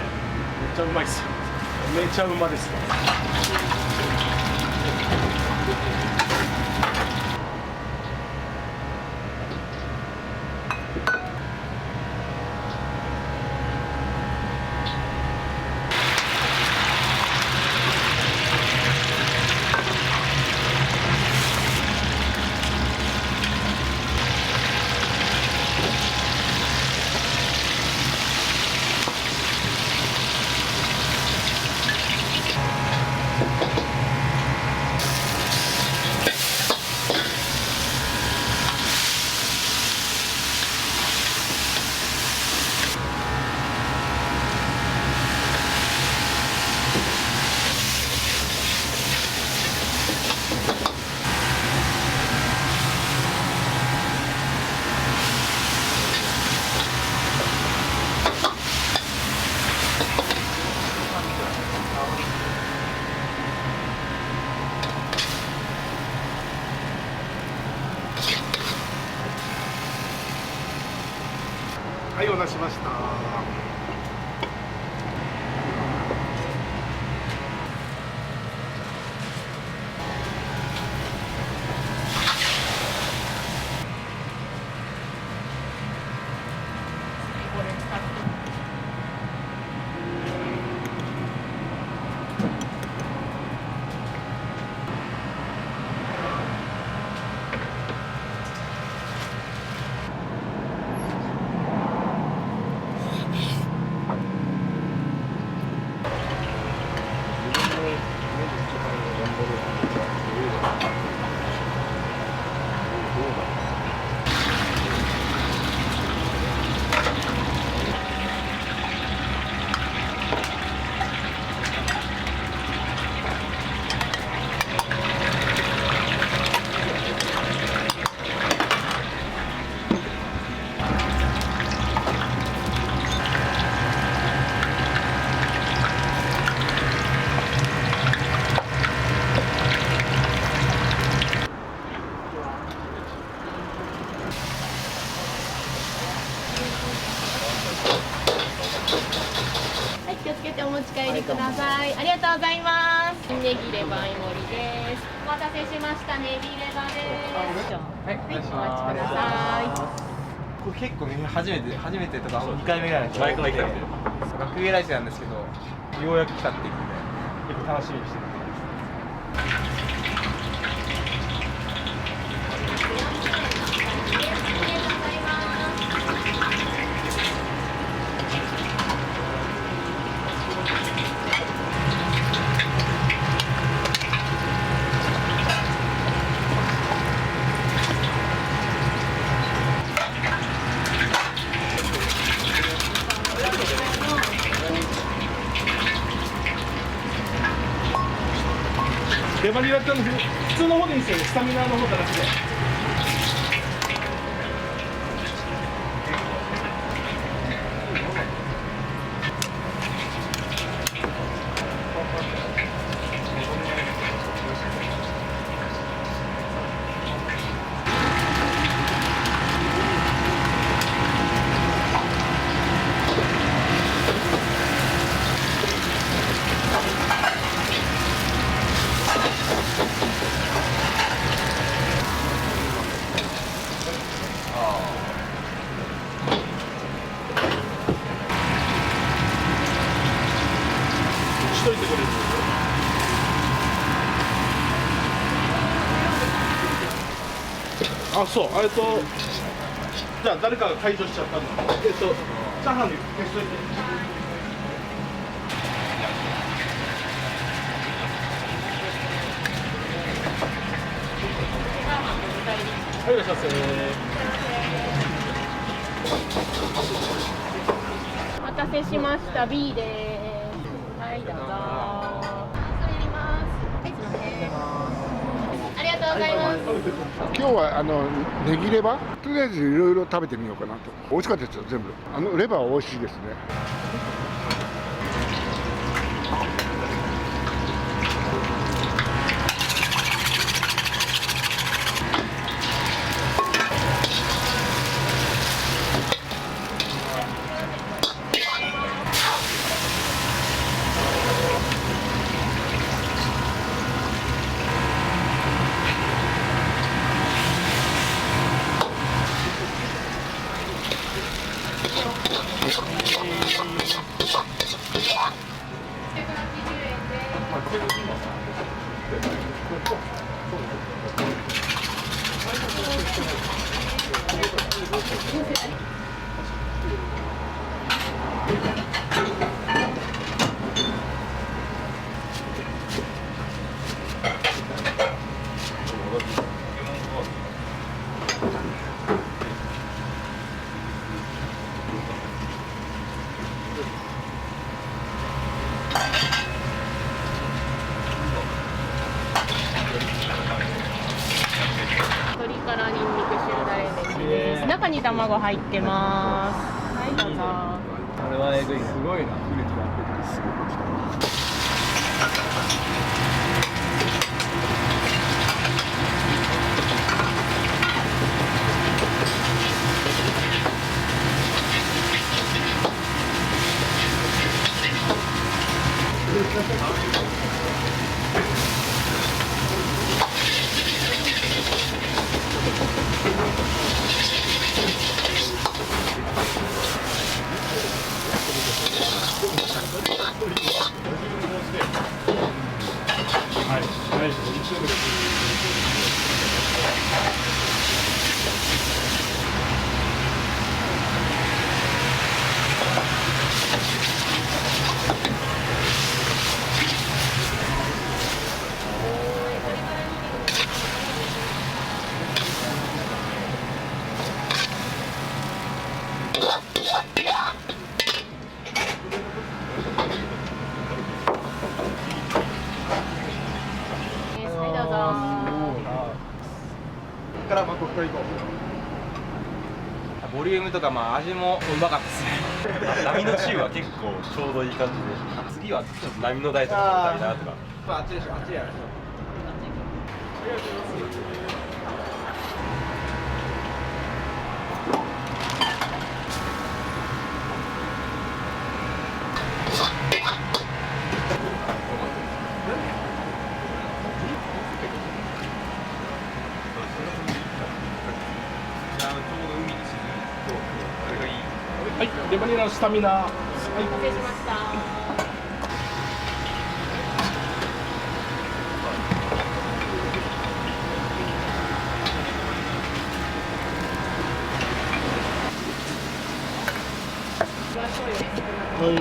ちゃうまいっすよ。めちゃうまですね。はい、お出しました。とうございます。ネギレバイ盛りです。お待たせしました。ネギレバです。はい、お待ちください。僕結構初めてとか2回目ぐらいなんですけど、学芸大生なんですけど、ようやく来たっていうので結構楽しみにしてる。レバニラって普通の方でいいんですよ、スタミナの方じゃなくて。しといてくれる。あ、そう、じゃあ誰かが解除しちゃったの。チャーハンで消しといて。はい、いらっしゃいませ。お待たせしました。B です。はい、どうぞ。はい、すいません。ありがとうございます。今日はネギレバとりあえずいろいろ食べてみようかなと。美味しかったですよ、全部。レバーは美味しいですね。鶏からニンニク塩だれ飯です。中に卵入ってます。はい、どうぞ。これはすごいな。ボリュームとか味もうまかったですね。波の中は結構ちょうどいい感じで、次はちょっと波の台とか食べたいなとか。あっちでしょ、あっちでやる。レバニラのスタミナ。はい。お待たせしました。はい。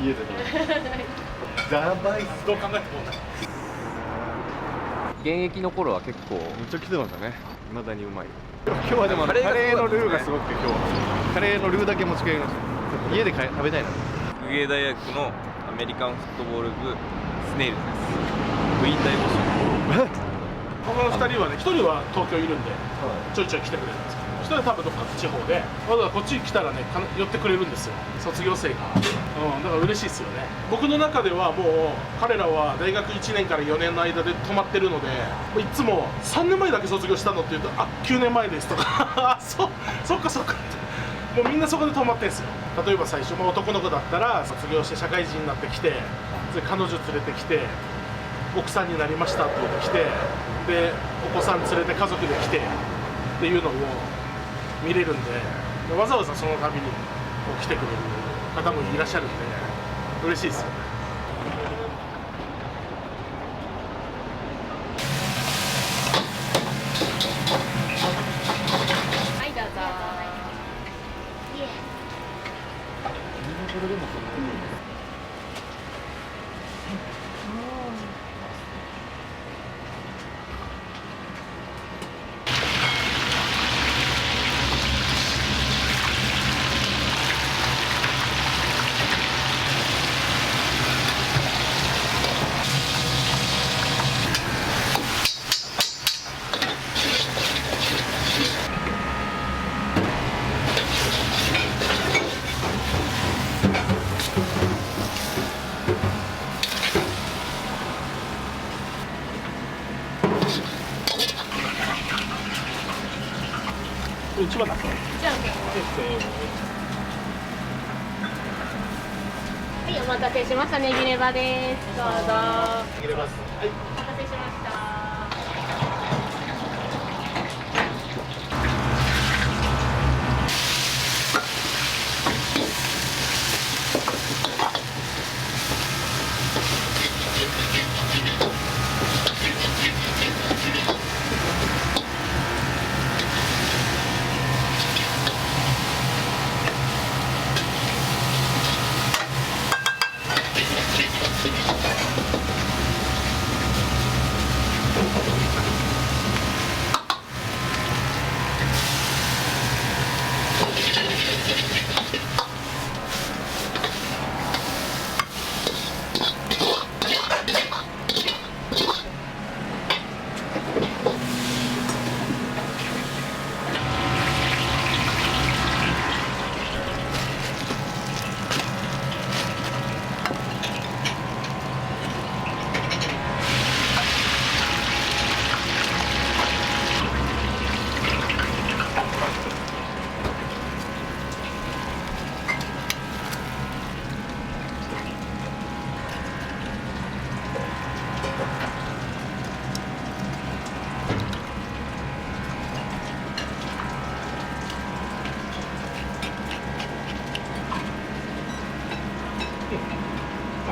家でやばいっす。どう考えても現役の頃は結構めっちゃ来てましたね。未だにうまい。今日はでもカレーのルーがすごくて、今日はカレーのルーだけ持ち帰りました。家で食べたいな。学芸大学のアメリカンフットボール部スネイルズです。部員大募集。他の2人はね、1人は東京いるんで、ちょいちょい来てくれるんですけど、1人は多分どっか地方で、わざわざこっちに来たらね、寄ってくれるんですよ、卒業生が。だから嬉しいですよね。僕の中ではもう、彼らは大学1年から4年の間で泊まってるので、いつも3年前だけ卒業したのって言うと、あ、9年前ですとか、そっかそっかって、もうみんなそこで泊まってんですよ。例えば最初、男の子だったら、卒業して社会人になってきて、それ彼女連れてきて、奥さんになりましたって言ってきて、でお子さん連れて家族で来てっていうのを見れるんで、わざわざそのために来てくれる方もいらっしゃるんで嬉しいですよね。はい、どうぞ。一番だった。はい、お待たせしました。ネギレバです。どうぞ。ネギレバです。はい。お待たせしました。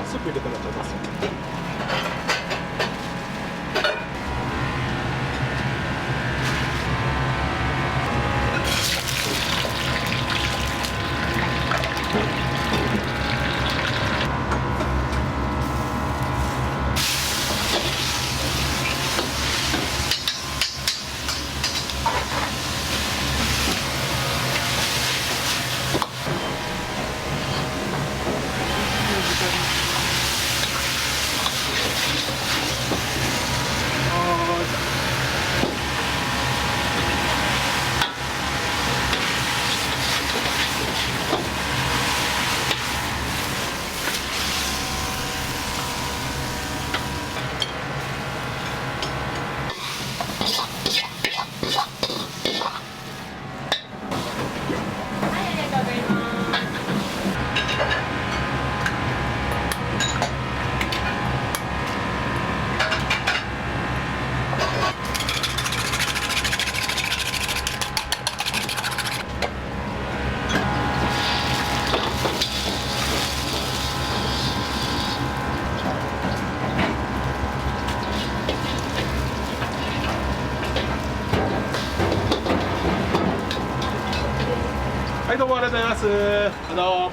スープ入れてもらっちゃいます。はい、どうもありがとうございます。どうも。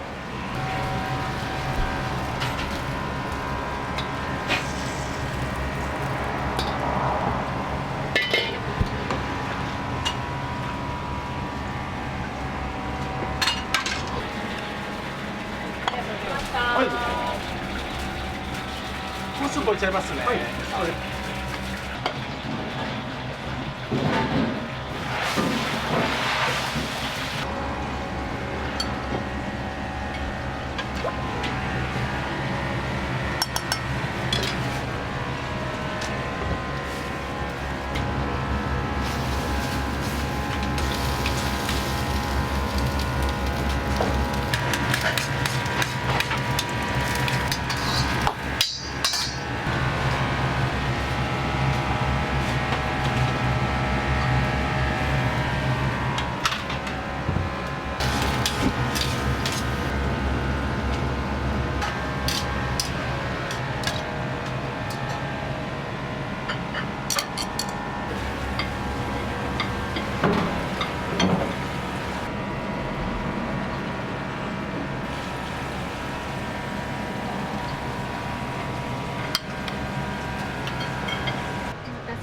はい。もうスープ置いちゃいますね。はい。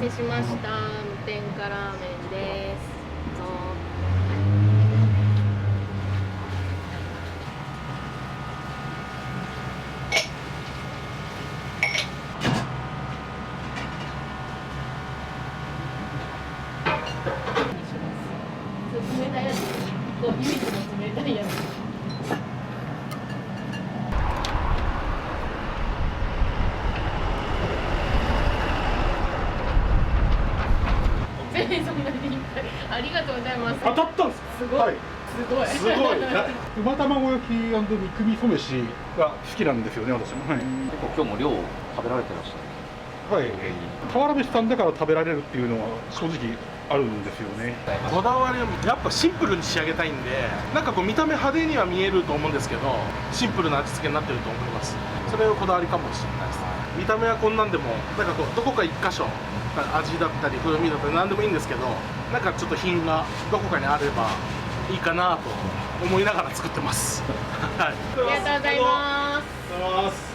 お待たせしました。無添加ラーメンです。どうぞ。冷たいやつ。こう唯一の冷たいやつ。そんなにいっぱいありがとうございます。当たったんですか。すごい。はい、すごい。すごい。馬卵焼き肉味噌飯が好きなんですよね、私も。はい。結構今日も量を食べられてらっしゃる。はい。俵飯さんだから食べられるっていうのは正直あるんですよね。こだわりはやっぱシンプルに仕上げたいんで、なんかこう見た目派手には見えると思うんですけど、シンプルな味付けになってると思います。それをこだわりかもしれないです。見た目はこんなんでも、なんかこうどこか一箇所味だったり風味だったり何でもいいんですけど、なんかちょっと品がどこかにあればいいかなと思いながら作ってます。はい。ありがとうございます。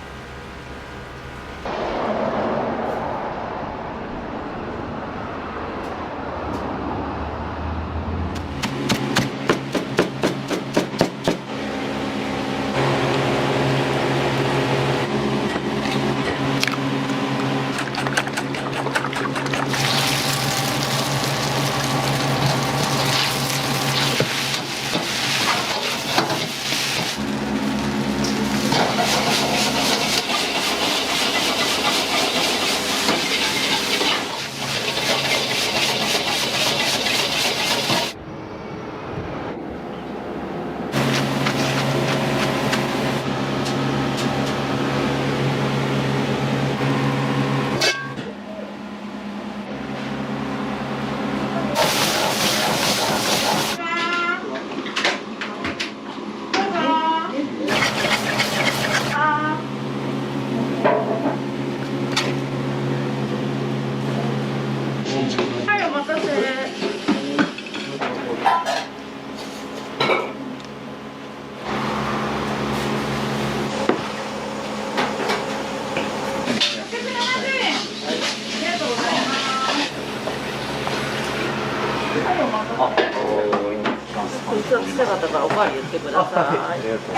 あ、こいつは臭かったからおかわり言ってください。ありがとう。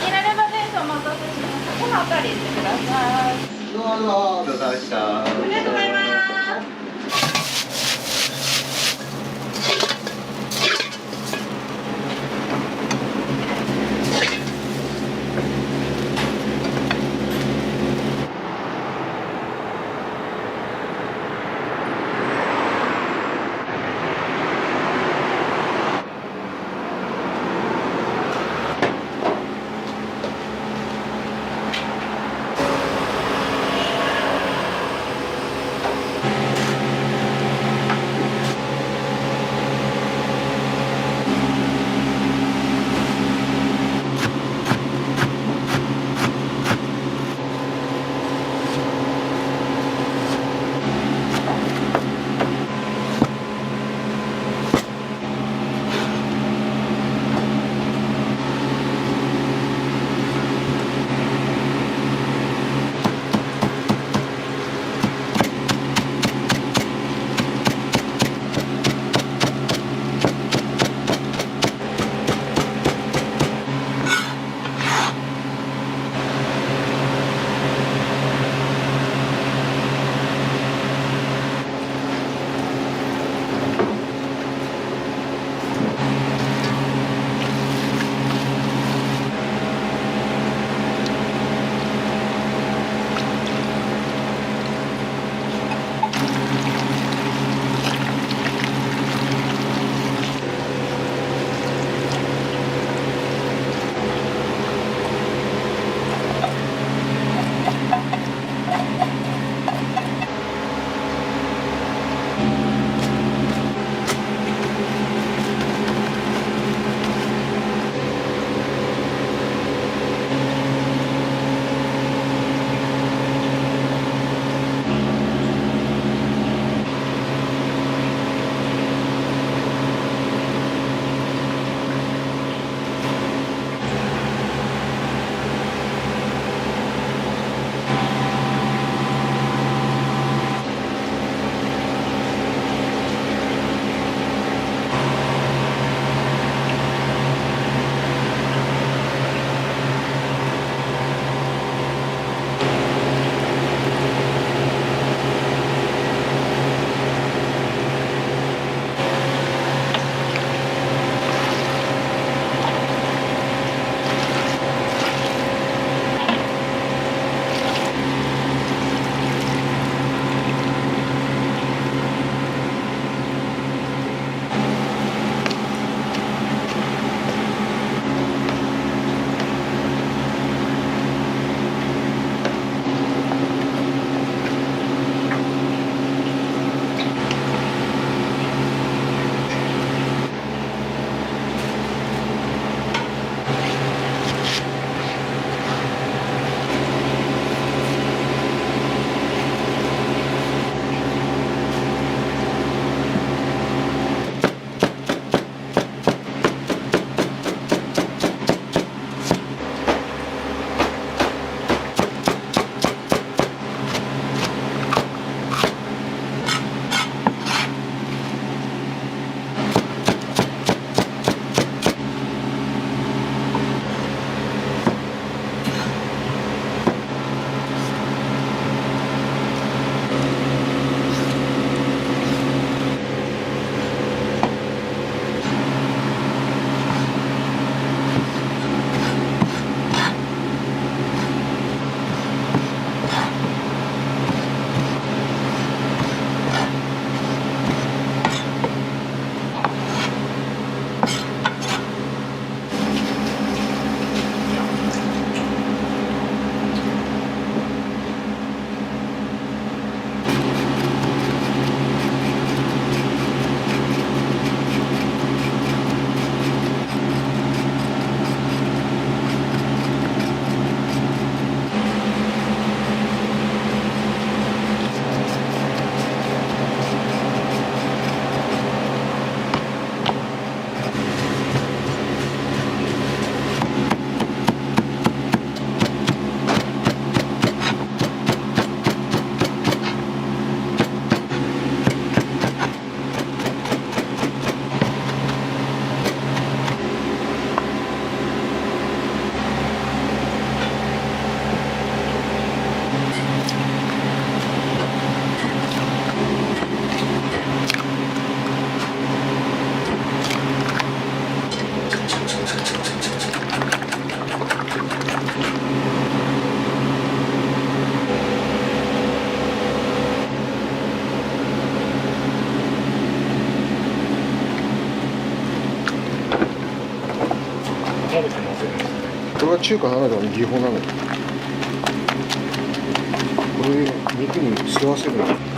ニラレバです。お待たせしました。このあたり言ってください。どうぞ。ごちそうさまでした。ありがとうございます。ど中華ならではの技法なのよ。これ肉に吸わせるの。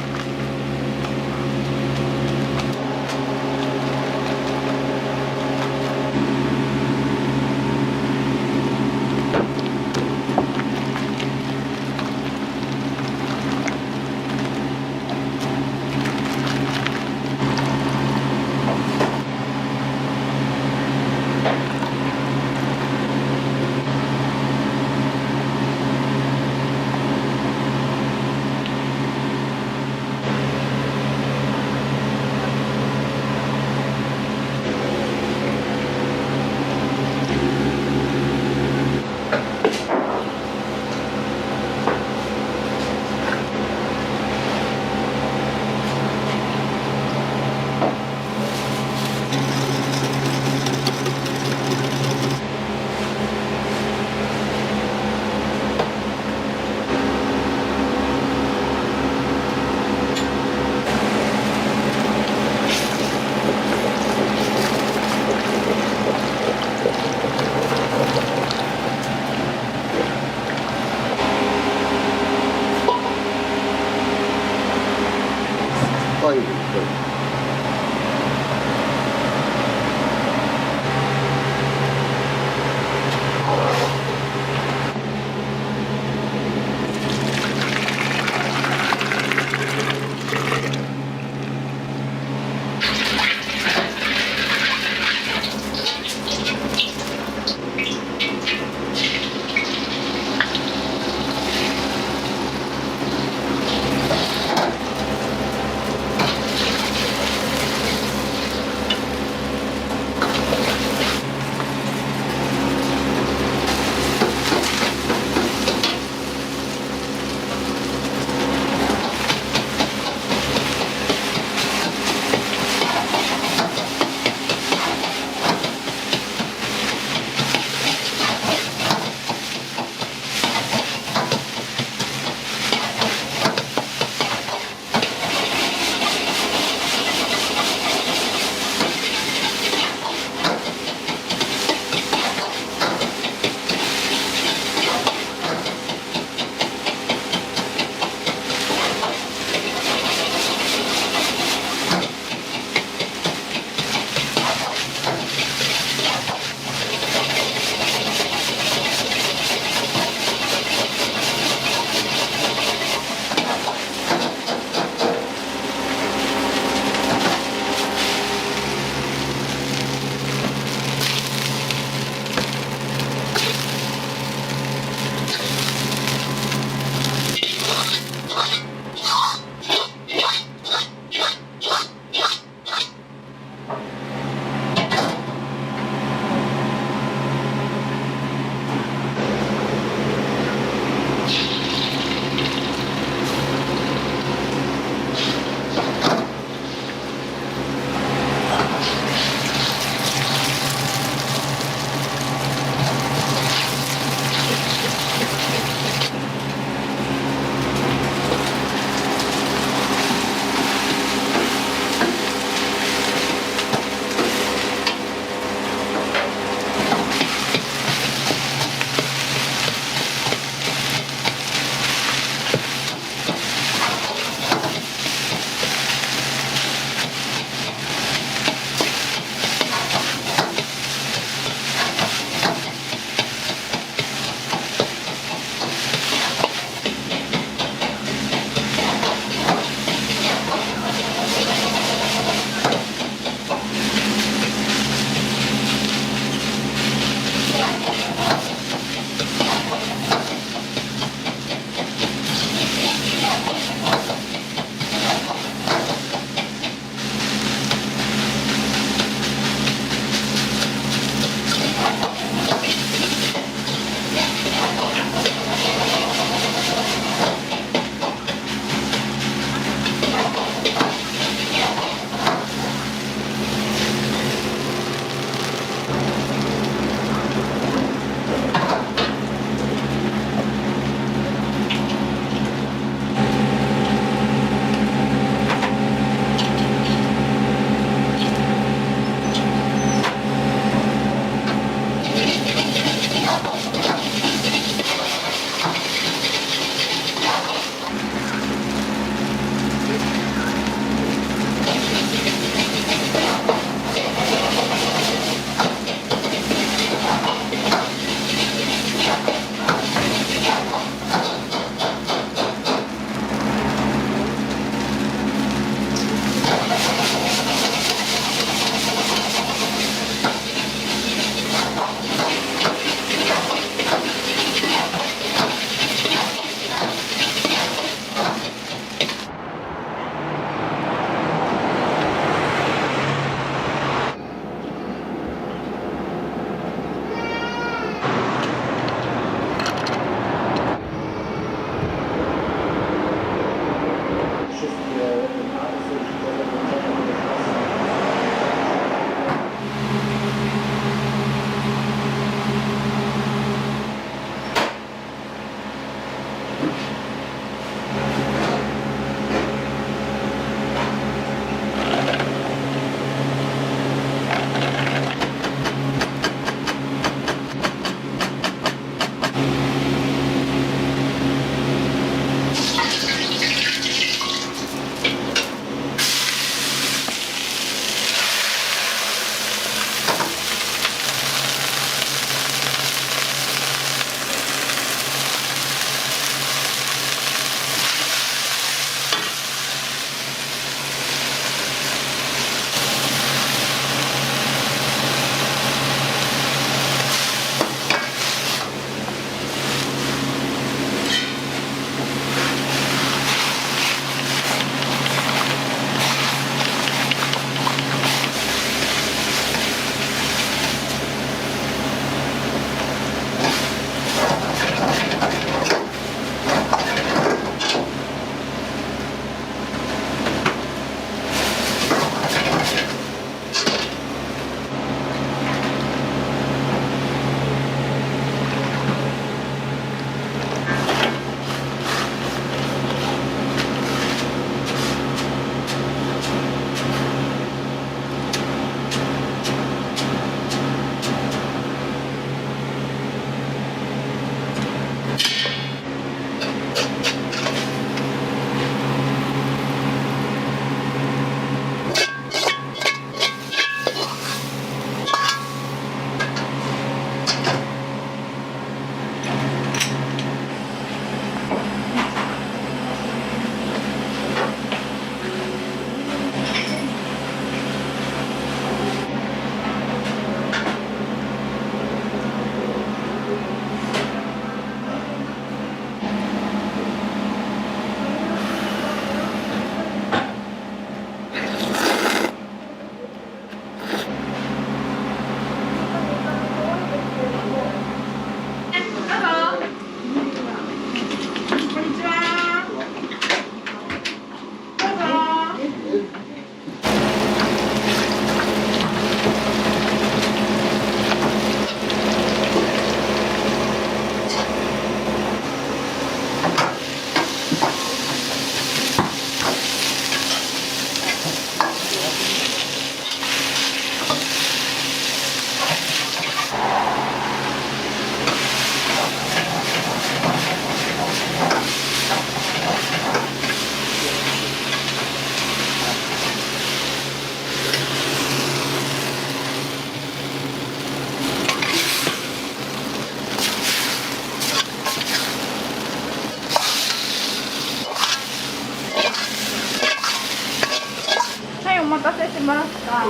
たせしました。は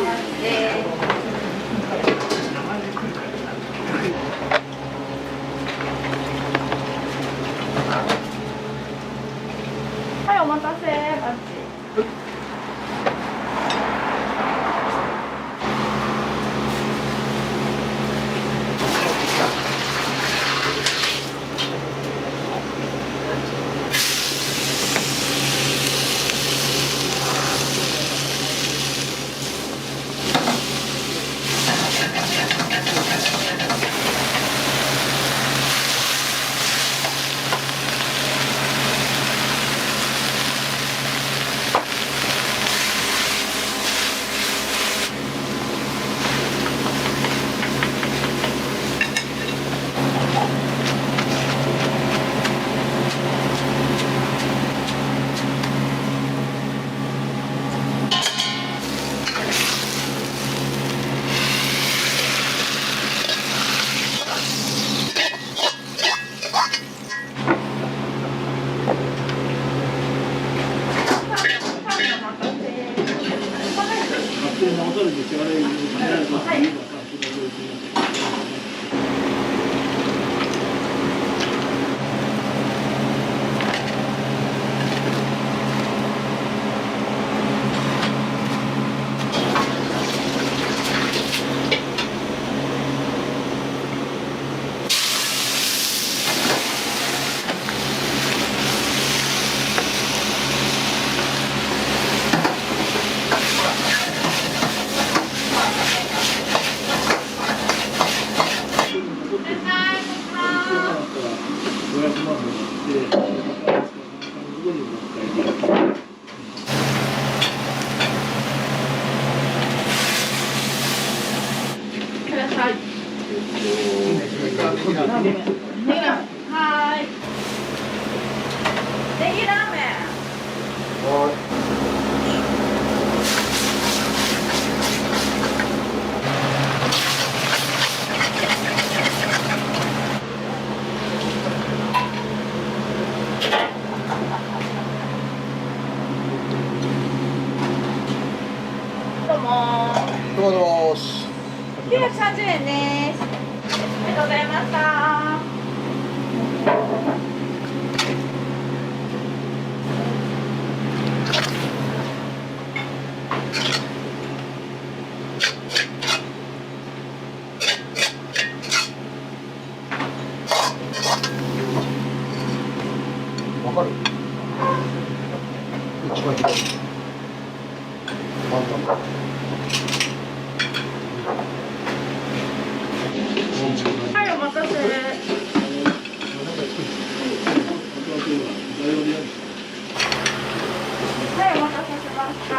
い、お待たせ。バッチ。930円です。ありがとうございました。わかる？一番左。はい、お待たせ。はい、お待たせしました。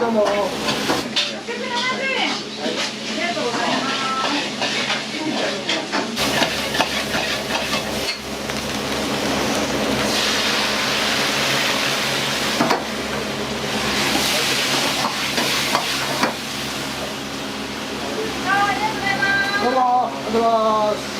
どうも。170円。ありがとうございます。りがとうございます。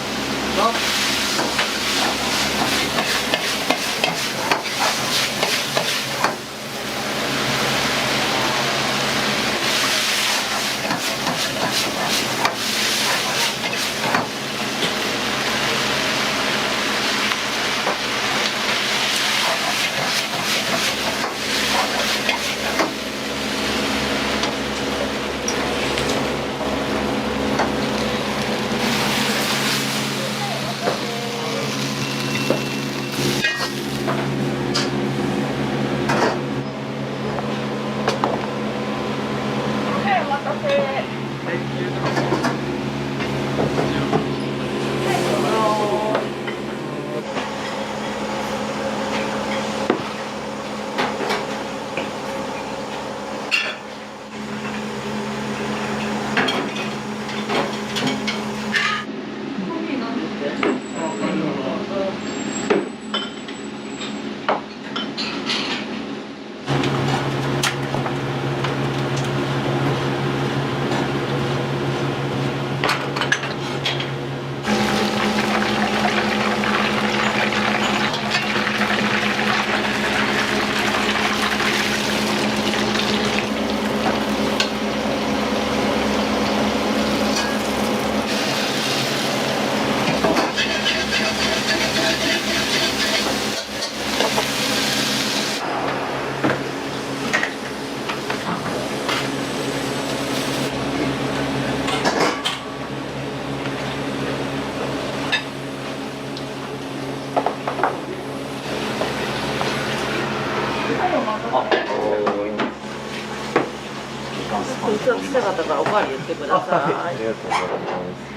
器小さかったからおかわり言ってください。ありがとうございます。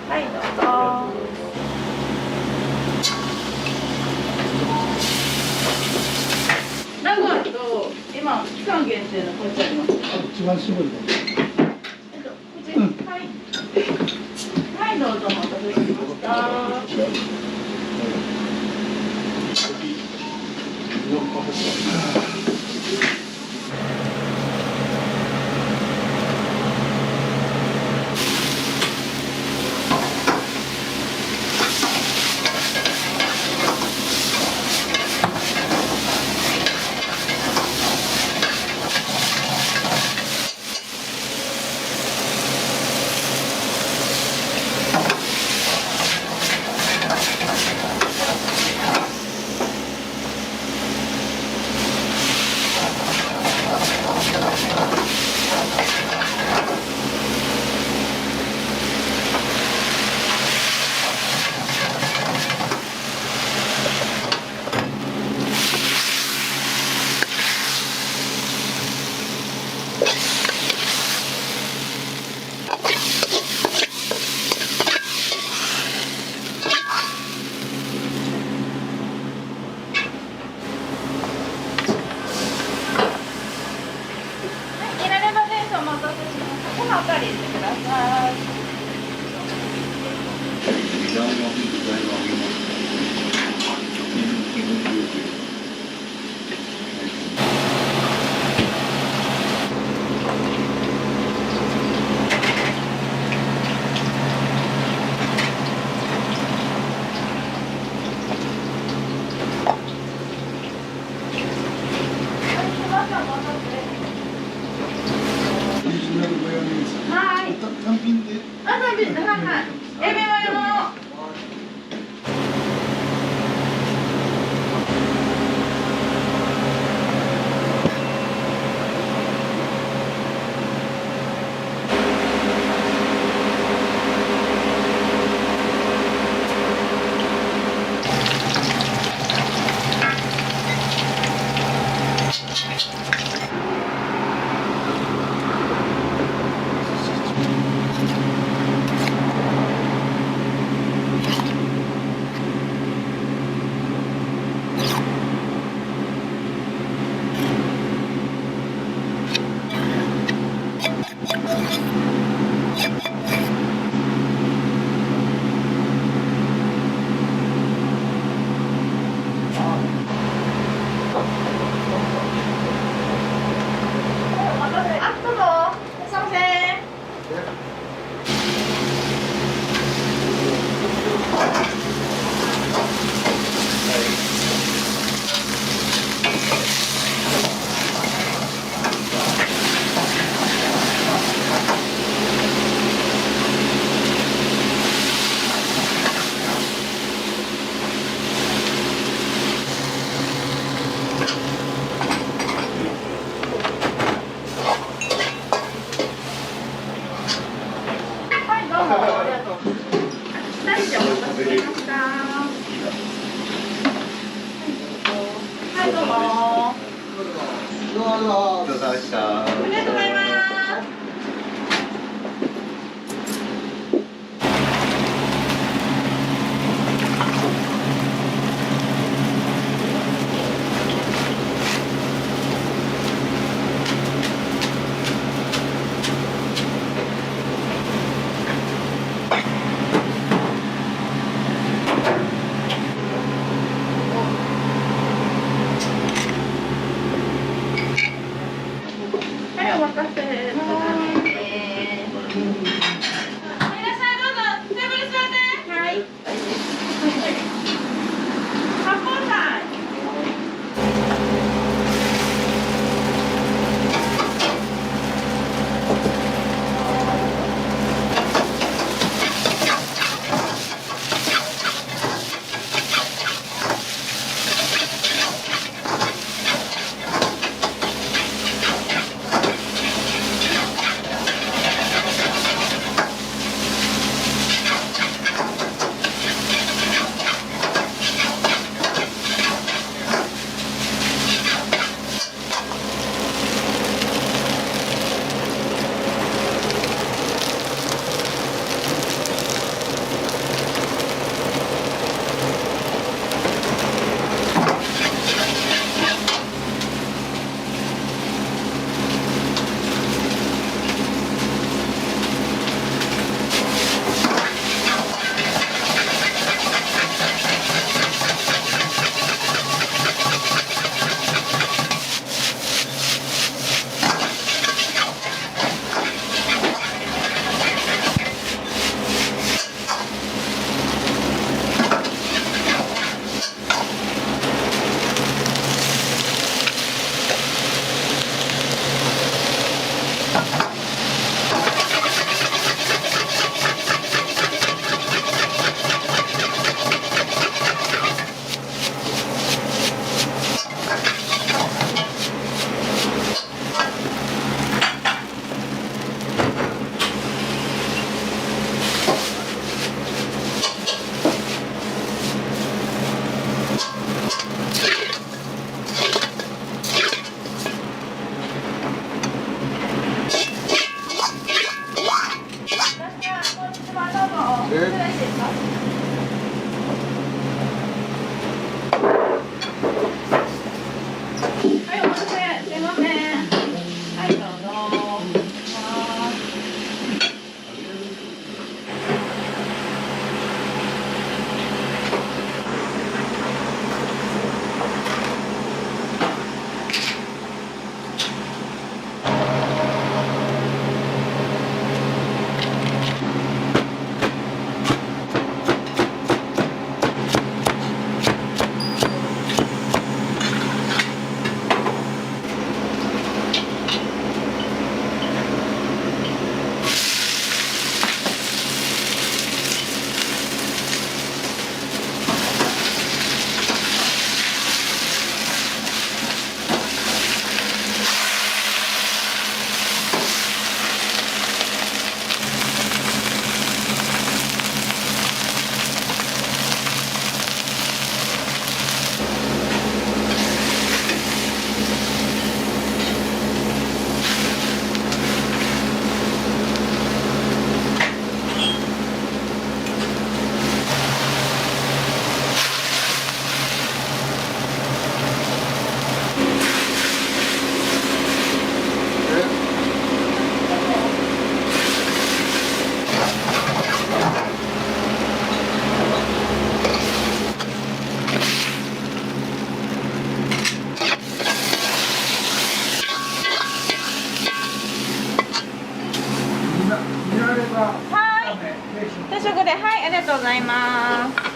はい、どうぞ。名古屋と今期間限定のこっちあります。一番絞りだ。こっち、はい。はい、どうぞお待たせしました。はい、ごちそうさまでした。ありがとうございます。はい、お待たせ。いらっしゃい、どうぞ。テーブル座って。はい。八宝菜。定食で、はい、ありがとうございます。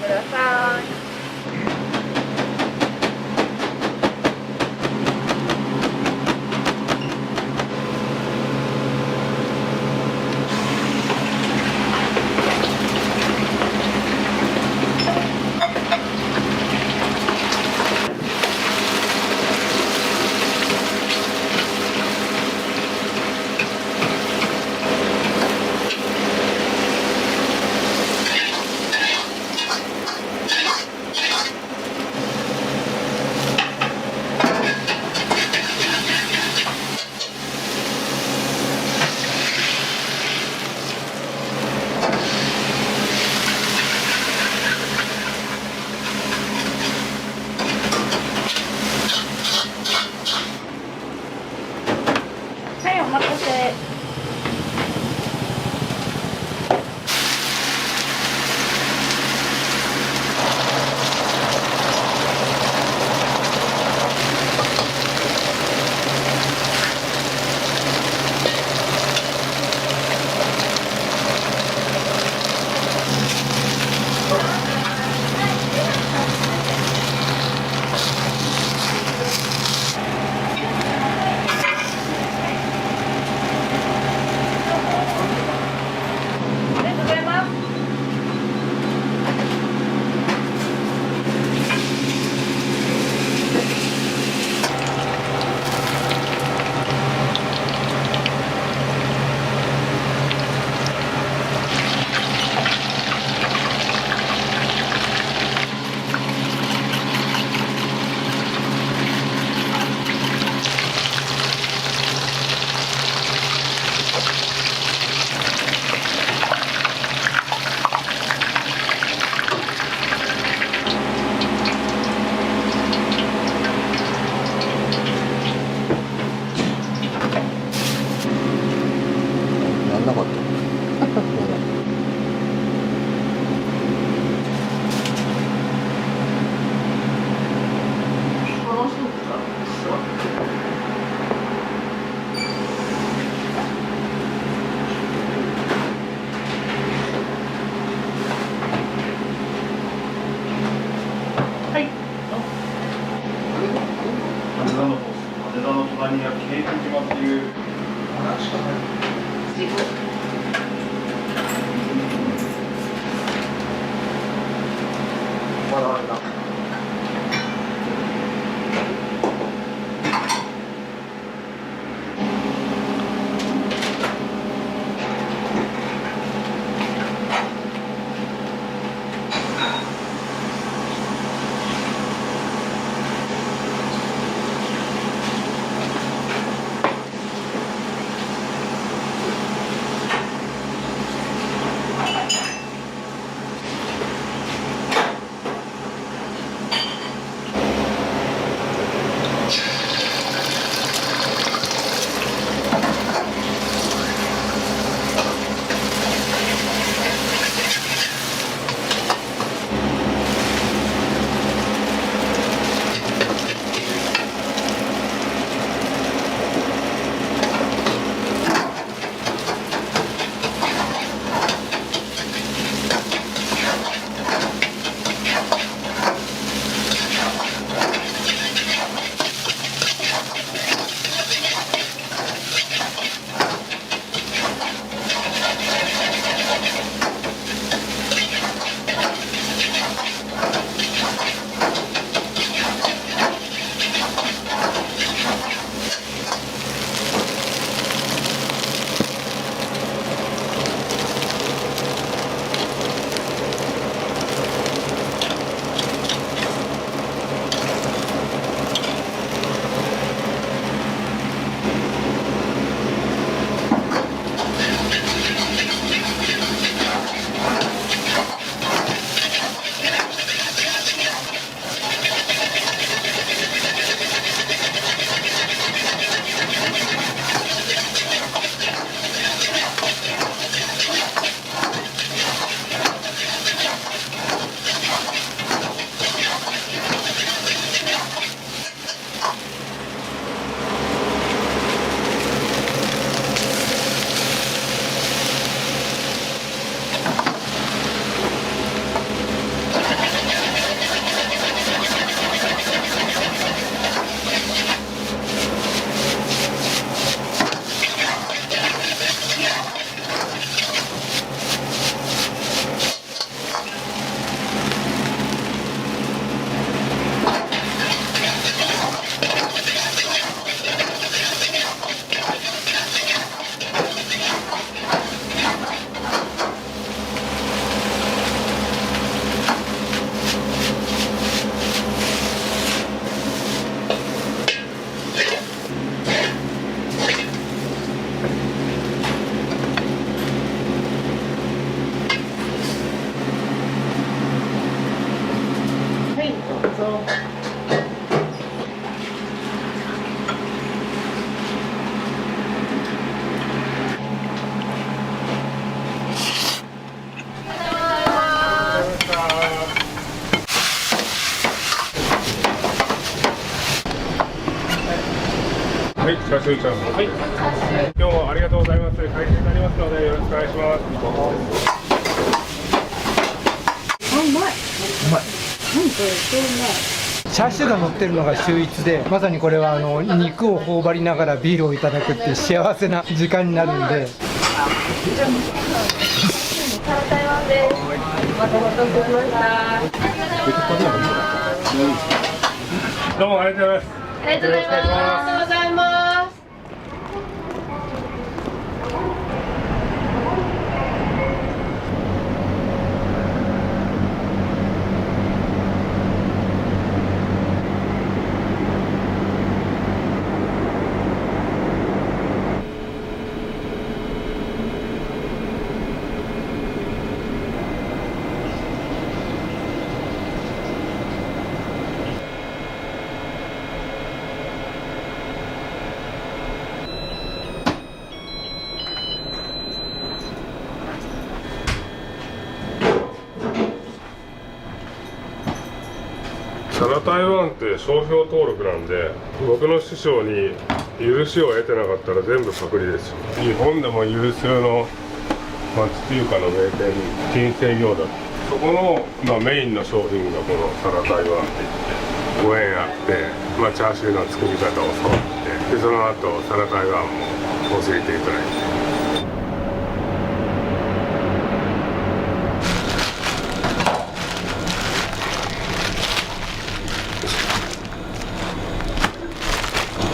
ください。はい、お待たせ。ありがとうございます。やんなかった羽田の隣には京浜島っていうまだあるな。はい、チャーシューチャーハン。はい。今日もありがとうございます。開始になりますのでよろしくお願いします。うまい。チャーシューが乗ってるのが秀逸で、まさにこれは肉を頬張りながらビールをいただくっていう幸せな時間になるんで。台湾です。またお待たせしました。どうもありがとうございます。ありがとうございます。ありがとうございます。サラ台湾って商標登録なんで、僕の師匠に許しを得てなかったら全部パクリですよ。日本でも有数の町中華の名店、金星餃子、そこの、メインの商品がこのサラ台湾って言ってご縁あって、チャーシューの作り方を教わって、でその後サラ台湾も教えていただいて。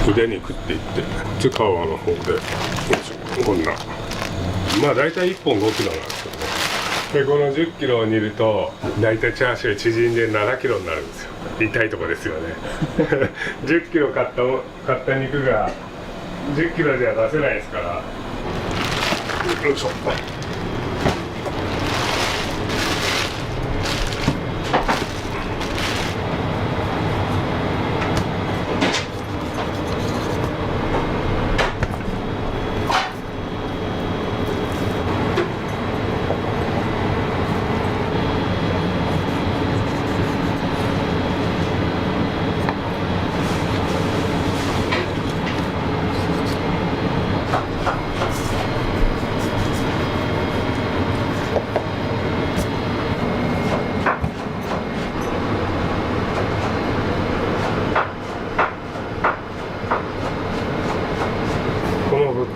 腕肉って言って津川の方でこんな大体1本5キロなんですよね。でこの10キロを煮ると大体チャーシュー縮んで7キロになるんですよ。痛いとこですよね10キロ買った肉が10キロじゃ出せないですから。よいしょ。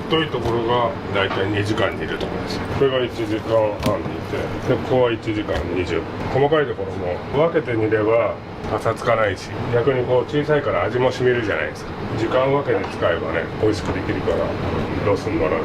太いところがだいたい2時間煮るところです。これが1時間半煮て、でここは1時間20分。細かいところも分けて煮ればパサつかないし、逆に小さいから味も染みるじゃないですか。時間分けで使えばね美味しくできるからロスにならない。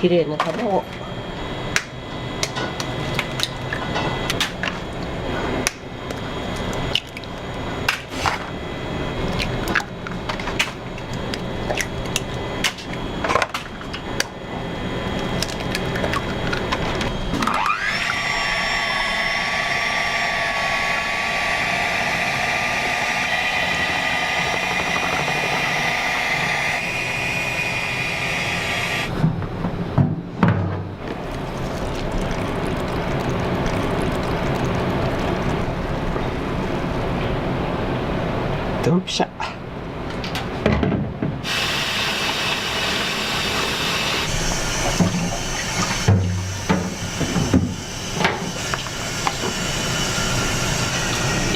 綺麗な卵。ドンピシャ。よ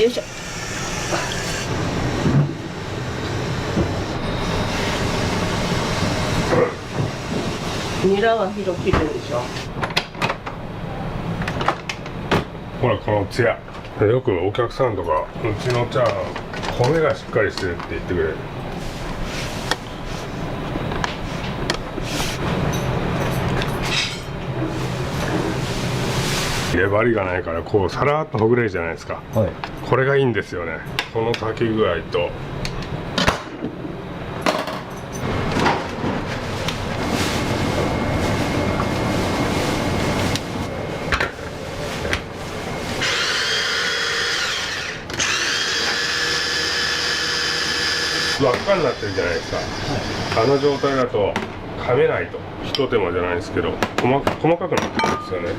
いしょ。ニラは広く切るでしょ。ほらこのツヤ。よくお客さんとかうちのチャーハン米がしっかりしてるって言ってくれる。粘りがないからこうさらっとほぐれるじゃないですか、はい、これがいいんですよね。この炊き具合と輪っかになってるじゃないですか、はい、あの状態だと噛めないと、ひと手間じゃないですけど細かくなってるんですよね。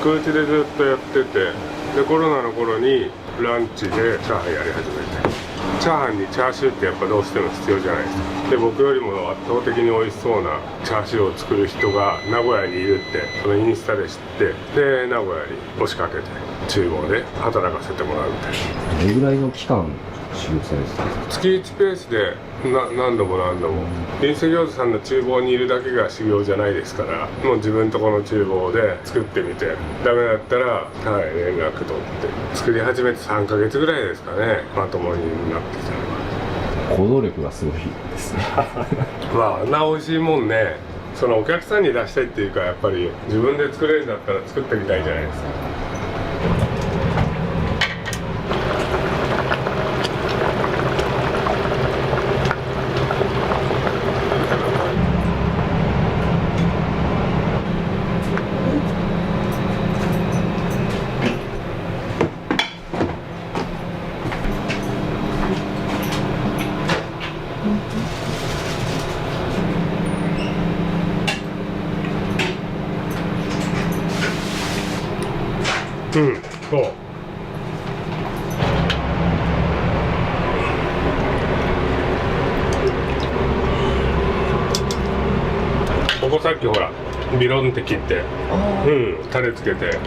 角打ちでずっとやってて、でコロナの頃にランチでチャーハンやり始めて、チャーハンにチャーシューってやっぱどうしても必要じゃないですか。で僕よりも圧倒的に美味しそうなチャーシューを作る人が名古屋にいるってそのインスタで知って、で名古屋に押しかけて厨房で働かせてもらうみたいな。どれぐらいの期間修行されてたんですか？月1ペースで何度も何度も。臨世餃子さんの厨房にいるだけが修行じゃないですから、もう自分とこの厨房で作ってみて、ダメだったら、はい、連絡取って作り始めて3ヶ月ぐらいですかね、まともになってきたのが。行動力がすごいですねまああんな美味しいもんね、そのお客さんに出したいっていうか、やっぱり自分で作れるんだったら作ってみたいじゃないですか。うん、そう。ここさっきほらビロンって切って、うん、タレつけて。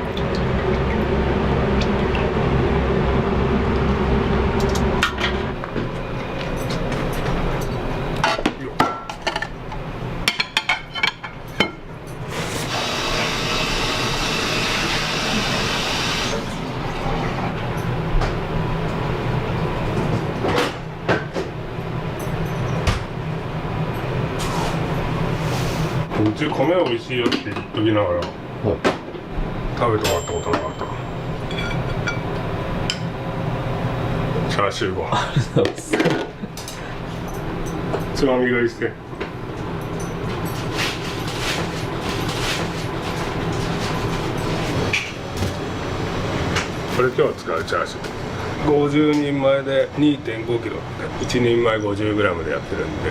うち米美味しいよって言っときながら、食べてもらったことなかった。チャーシューご飯つまみ食いして。これ今日使うチャーシュー50人前で 2.5 キロって1人前50グラムでやってるんで、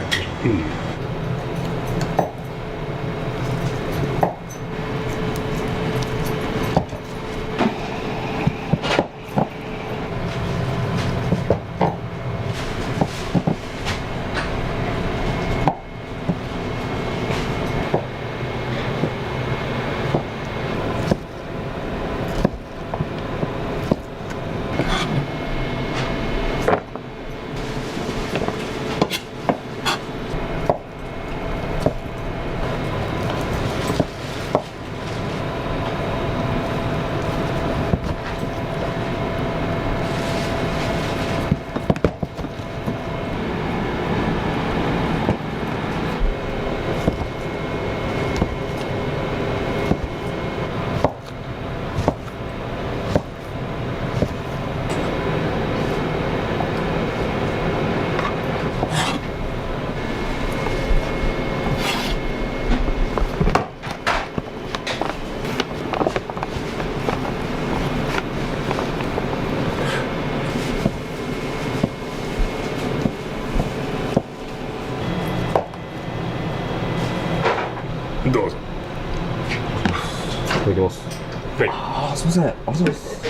ただきます。はい。ああ、すみません。ありがとうございます。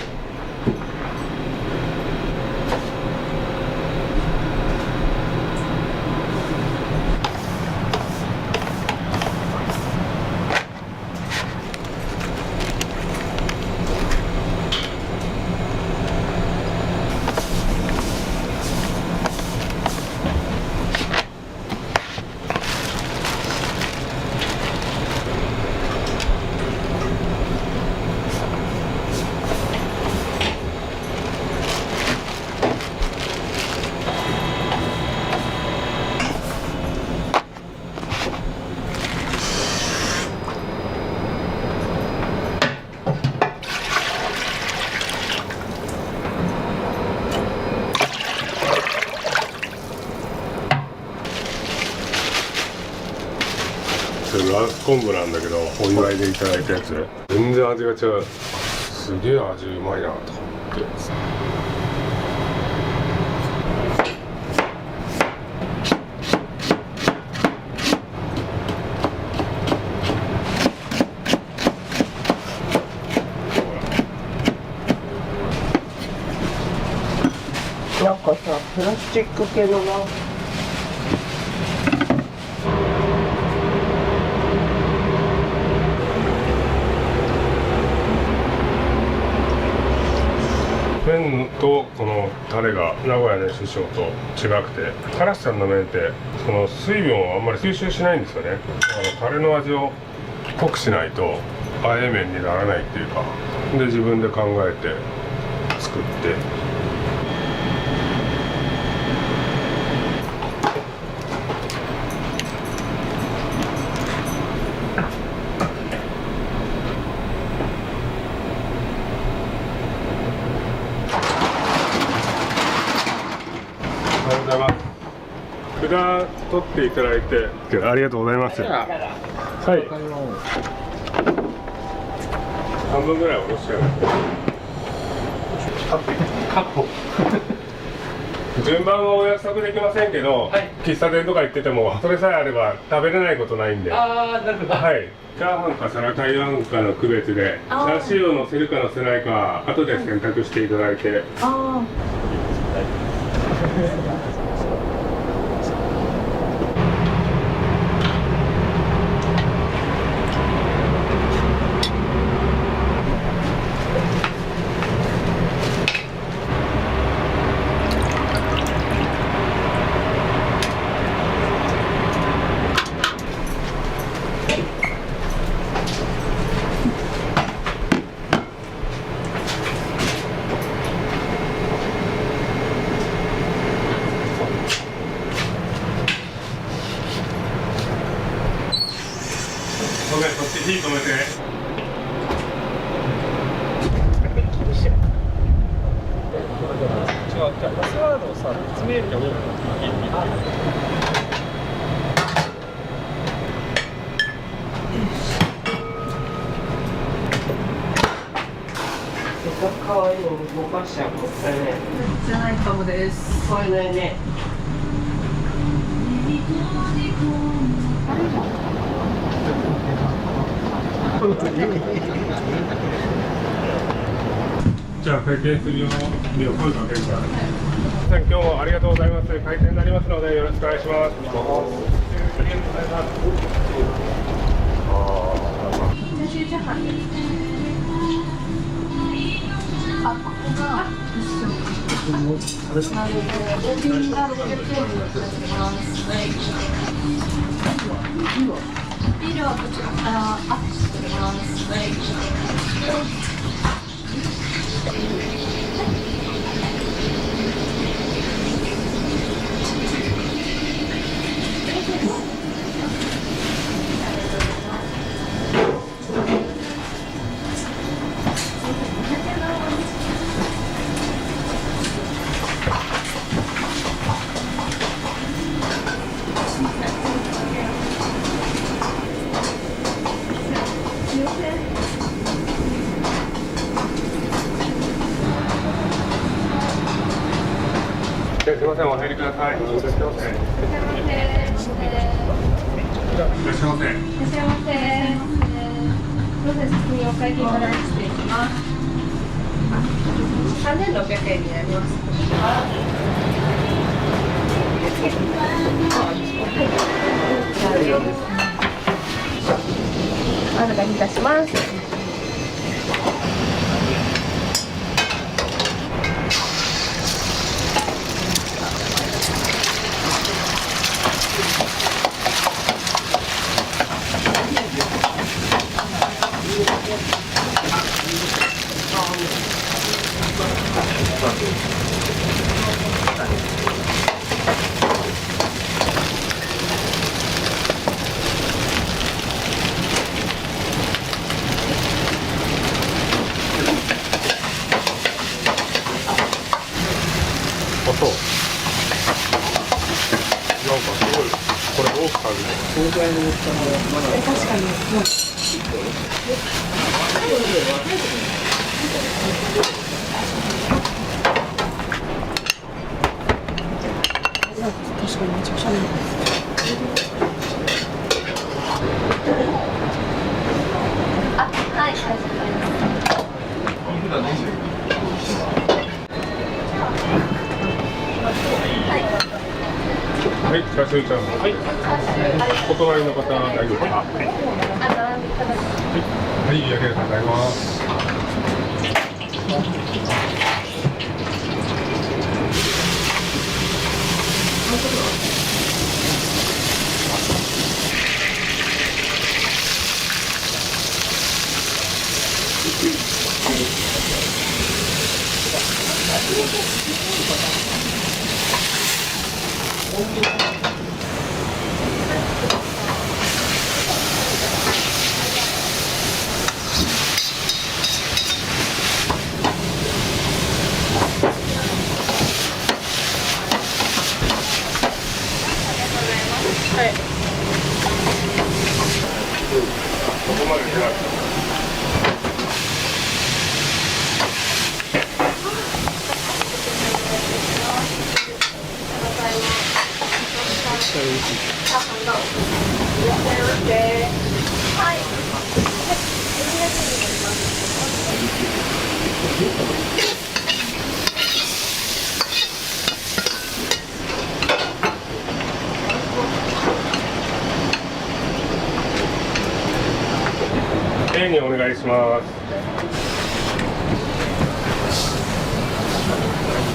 ラス昆布なんだけど、お祝いでいただいたやつ、全然味が違う。すげえ味うまいなと思って。なんかさ、プラスチック系のな。麺とこのタレが名古屋の師匠と違くて、からしさんの麺ってその水分をあんまり吸収しないんですよね。タレの味を濃くしないとあえ麺にならないっていうかで、自分で考えて作って。札取っていただいてありがとうございます。はい。半分ぐらいおろしちゃう。確保。順番はお約束できませんけど、はい、喫茶店とか行っててもそれさえあれば食べれないことないんで。ああ、なるほど。はい。チャーハンか皿台湾かの区別でチャーシューを乗せるか乗せないか後で選択していただいて。ああ。ごめん、こっち火止めて。違う、パスワードをさ、説明でかわいいの動かしちゃうこれね。じゃないかもです。これね。じゃあ会計するように声かけるから。今日もありがとうございます。開店になりますのでよろしくお願いします。あ、ここが一緒。なるほど。ピンが600円になってます。ビールはこちらからアップしてます。すみません、お入りください。いらっしゃいませ。いらっしゃいませ。いらっしゃいませ。みません、先にお会計から失礼します。3600円になります。お願いいたします。あ、そう。なんかすごい、これ多く感じる。確かに。確かにめちゃくちゃいい。あ、はい、大丈夫です。はい、チャーシューチャーハン。はい。お隣の方、大丈夫ですか。はい、ありがとうございます。はい。ここまでじゃない。A にお願いします。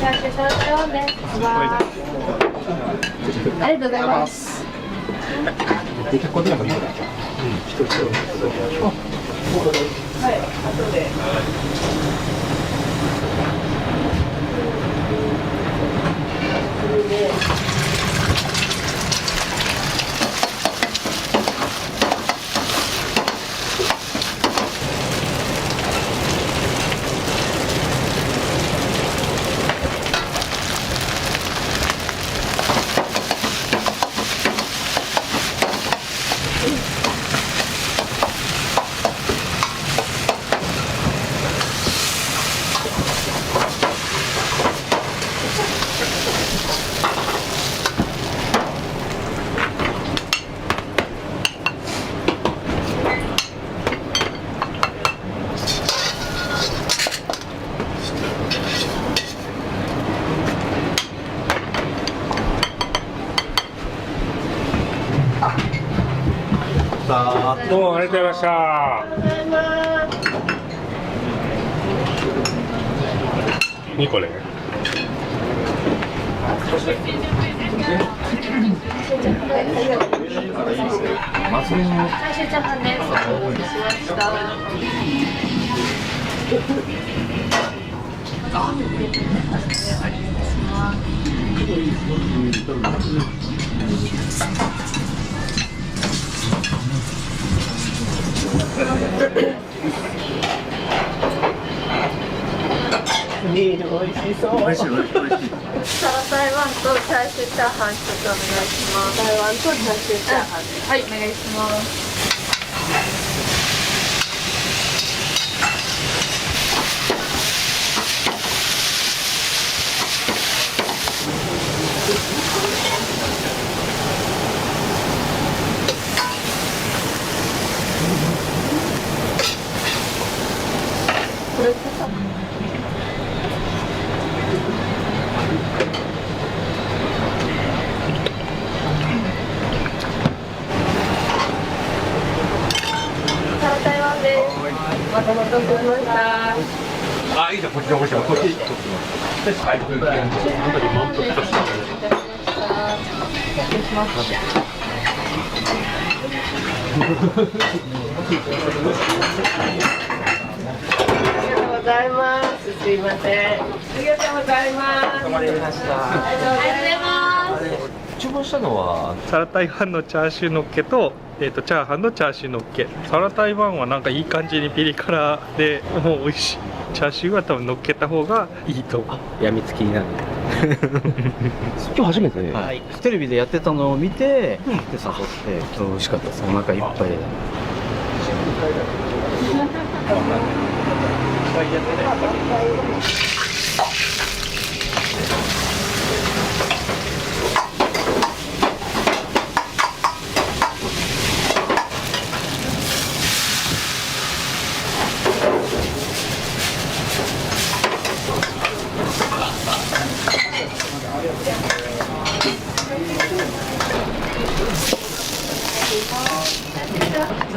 チャーシューサラダ4です。ありがとうございます。はい、後で。どうもありがとうございました。2個ね。チャーシューチャーハンです。お待たせしました。ビール美味しそう。サラ台湾とチャーシューチャーハンちょっとお願いします。台湾とチャーシューチャーハン。はい、お願いします。台湾です。またお待たせしました。あ、いいじゃん、こっち残しても、こっち。はい、失礼します。ありがとうございます。すいません。ありがとうございます。ありがとうございました。ありがとうございます。注文したのはサラ台湾のチャーシューのっけと、チャーハンのチャーシューのっけ。サラ台湾はなんかいい感じにピリ辛でもう美味しい。チャーシューは多分乗っけた方がいいと思う。やみつきになる今日初めてね、はい、テレビでやってたのを見て、で誘って美味しかったです。お腹いっぱいで。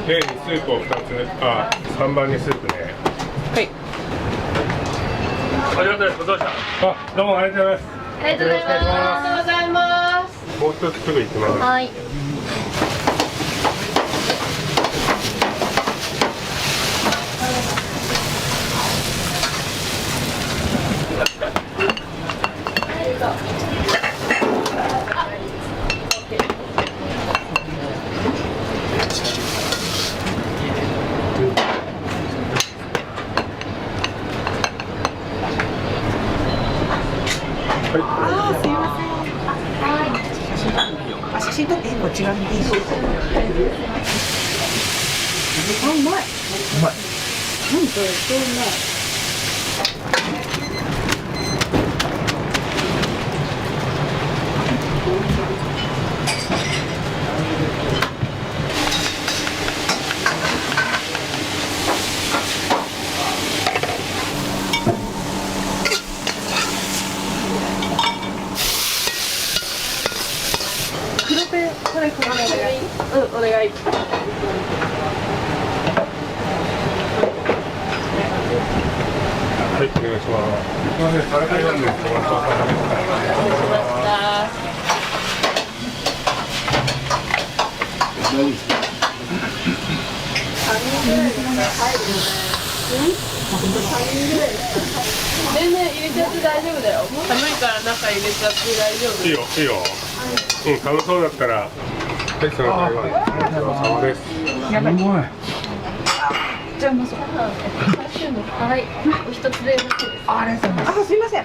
例にスープを2つ、あ、3番にスープね。はい。ありがとうございます。どうした。あ、どうもありがとうございます。ありがとうございます。ありがとうございます。もう一つすぐ行きます。はい。写真撮ってこっち側にいいですか。あ、うまい。うまい。何これ、超うまい。これお願い。うん、お願い。はい、お願いします。すみません、サラダイワンです。お待ちどうさまでした。お待たせしました。大丈夫ですか。3人ぐらいですか。入るよね。3人ぐらいですか。全然入れちゃって大丈夫だよ。寒いから中入れちゃって大丈夫。いいよ、いいよ。うん、楽しそうだったら。はい、サラダイワン。お疲れ様です。やばい。すごい。じゃあうまそう。はい、お一つでよろしいですか。ありがとうございます。あ、すいません。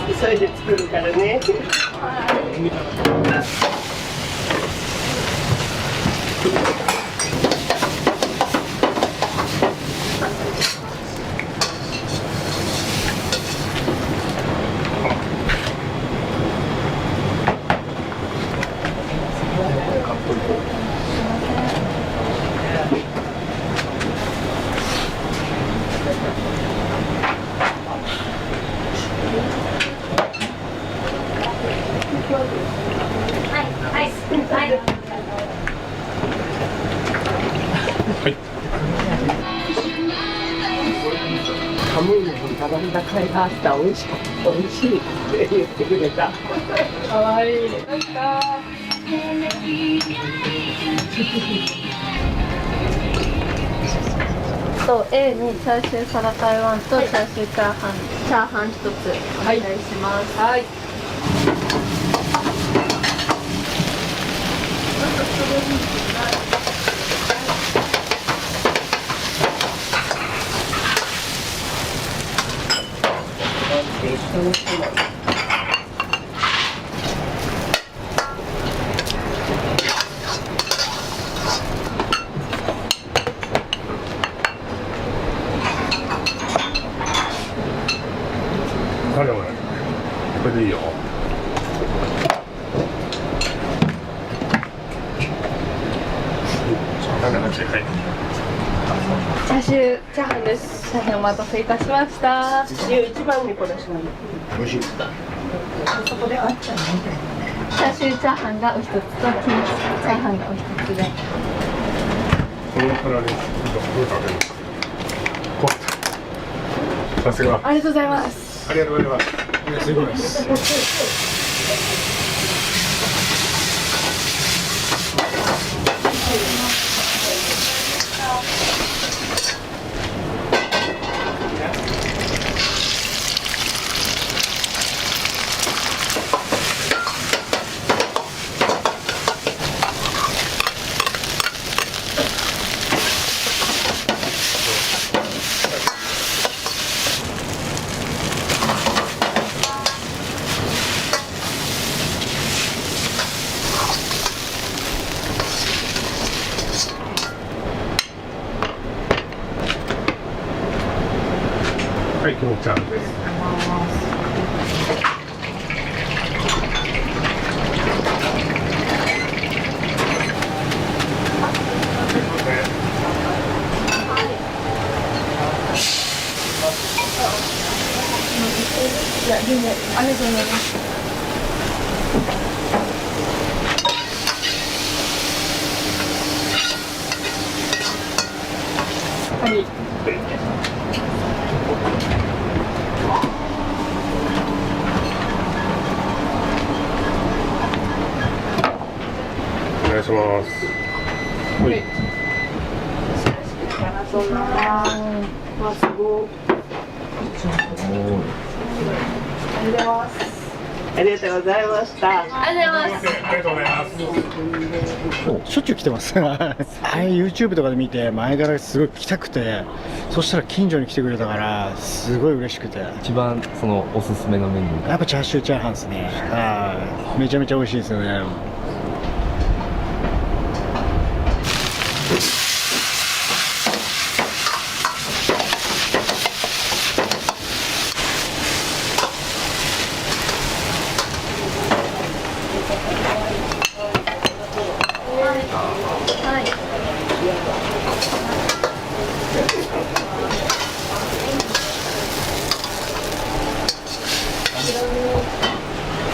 急いで作るからね。ハムーの頼んだ甲斐があった。美味しかった。美味しいって言ってくれた。かわいい。なんか。と A にチャーシューサラ台湾とチャーシューチャーハン一つお願いします。はい。これでいいよ。しはい。チャーシューチャーハンです。大変お待たせいたしました。11番にこれします。美味しい。そこであっちゃうね。チャーシューチャーハンがお一つとキムチチャーハンがお一つで。この皿にどう食べるの？さすが。ありがとうございます。ありがとうございます。すごいです。はい、きもちゃんです。いや、全然ありがとうございます。はい。お願いします。はい。そんなまあすごい。ありがとうございます。ありがとうございました。ありがとうございます。ありがとうございます。しょっちゅう来てます。YouTube とかで見て前からすごい来たくて、そしたら近所に来てくれたからすごい嬉しくて。一番そのおすすめのメニュー。やっぱチャーシューチャーハンですね。はい。めちゃめちゃ美味しいですよね。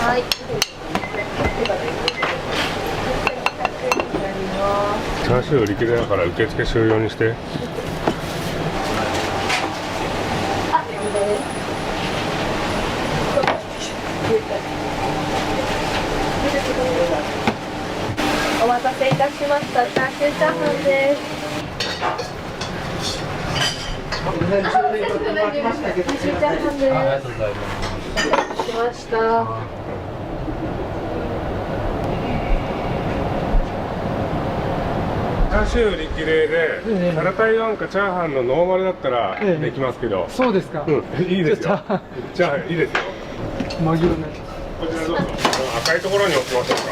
はい。チャーシュー売り切れだから受付終了にして。お待たせいたしました。チャーシューチャーハンです。チャーシューチャーハンです。お待たせしました。チャーシュー売り切れで、タラ台湾かチャーハンのノーマルだったらできますけど、そうですか。いいですよ。チャーハンいいですよ。紛れない。こちらどうぞ。赤いところに置きましょうか。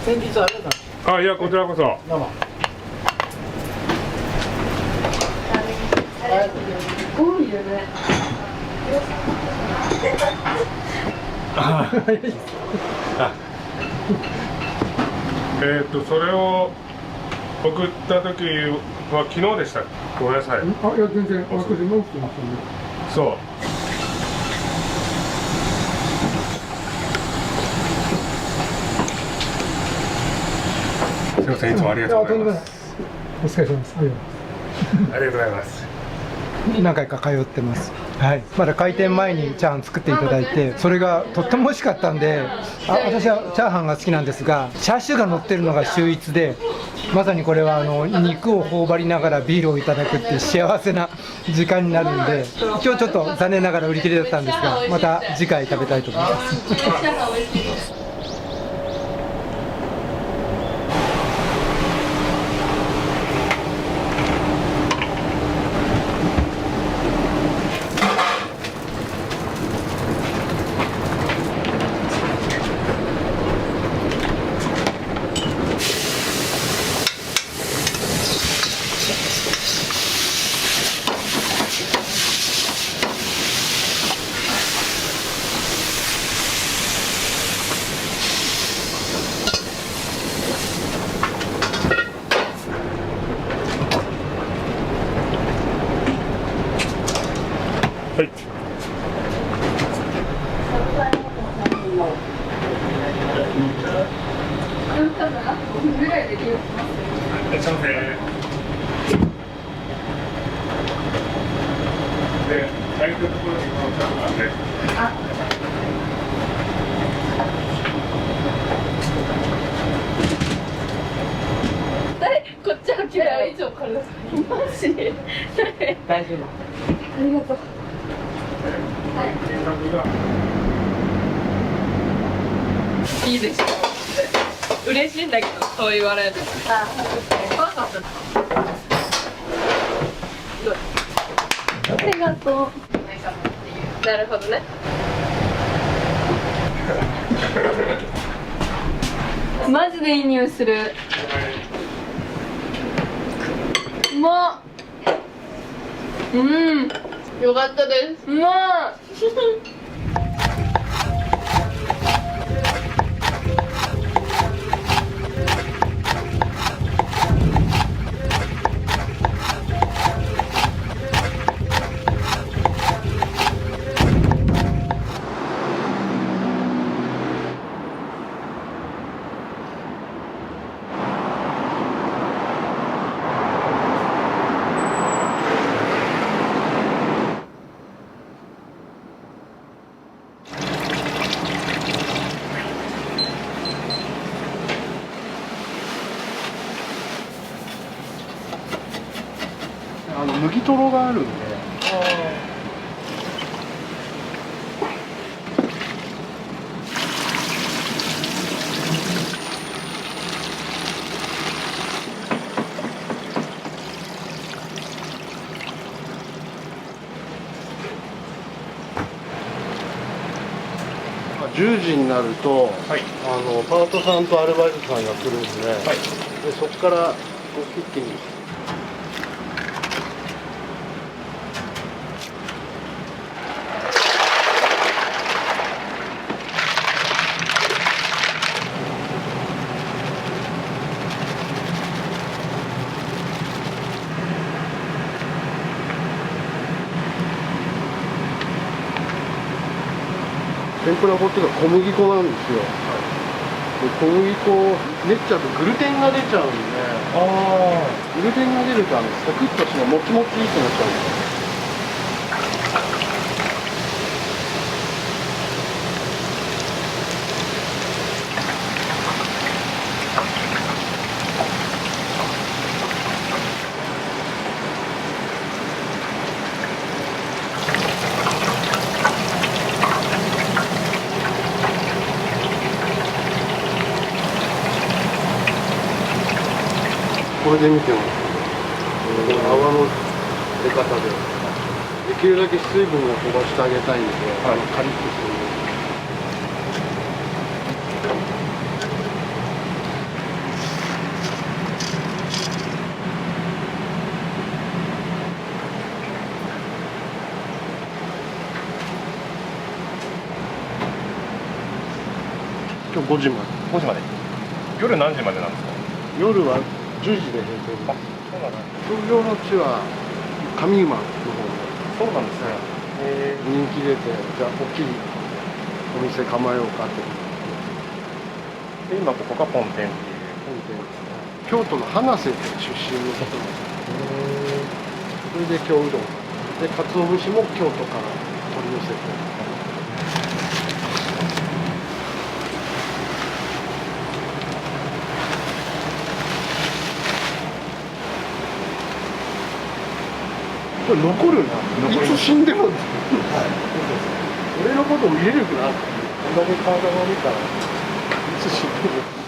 先日ありがとうございます。あ、いや、こちらこそ。どうも。すごいよね。それを送った時は昨日でした。ごめんなさい。あ、いや全然私も起きてますよね。そう。すみません、いつもありがとうございます。お疲れ様です。ありがとうございます。何回か通ってます。はい。まだ開店前にチャーハン作っていただいて、それがとっても美味しかったんで、私はチャーハンが好きなんですが、チャーシューが乗ってるのが秀逸で、まさにこれは肉を頬張りながらビールをいただくっていう幸せな時間になるんで、今日ちょっと残念ながら売り切れだったんですが、また次回食べたいと思います。いらっしゃいませ。で、空いてるところにこのちゃんがね。こっちは嫌い以上からマジ大丈夫ありがとういいでしょ嬉しいんだけどそう言われる怖かったありがとうなるほどねマジでいい匂いするうまっよかったですうまっ麦とろがあるんで。10時になると、パートさんとアルバイトさんが来るんで、でそこからこう一気に。天ぷら粉っていうか小麦粉なんですよ、で小麦粉練っちゃうとグルテンが出ちゃうんで、グルテンが出るとサクッとしてもちもちってなっちゃうんですよ。これで見ても泡の出方でできるだけ水分を飛ばしてあげたいので、カリッとする。今日5時まで。5時まで。夜何時までなんですか？夜は10時で閉店です。東京の地は上馬の方そうなんですね。人気出て、じゃあ大きいお店構えようかって。で今ここが本店っていう。本店ですね。京都の花瀬って出身の方なんです。それで京うどんで鰹節も京都から取り寄せて。これ残るな。いつ死んでも。俺のことを見れるかな。こんだけ体が見たらいつ死んでも。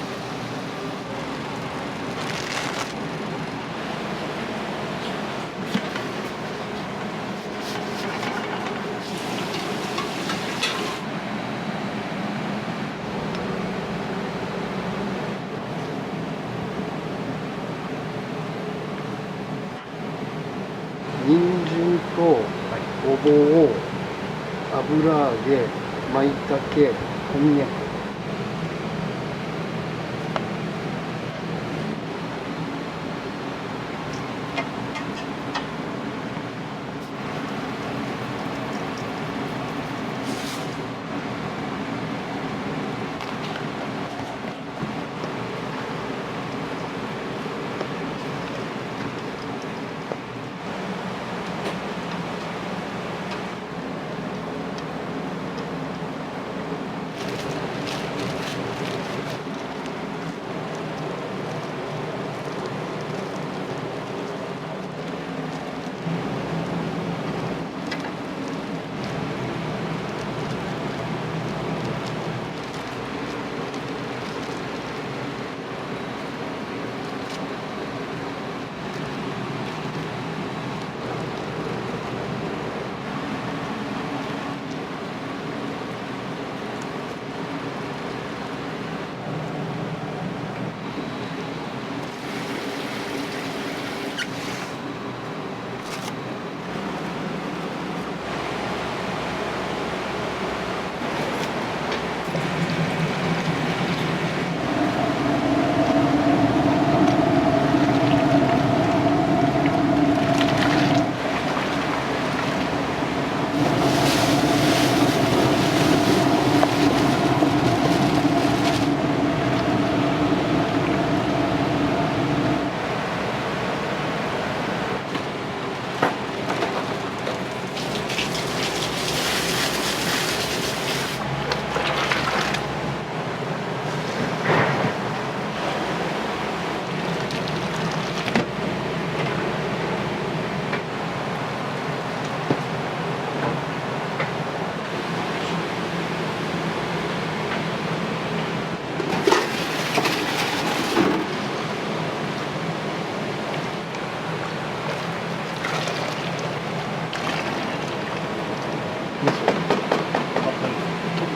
人参とごぼう、油揚げ、舞茸、こんにゃく。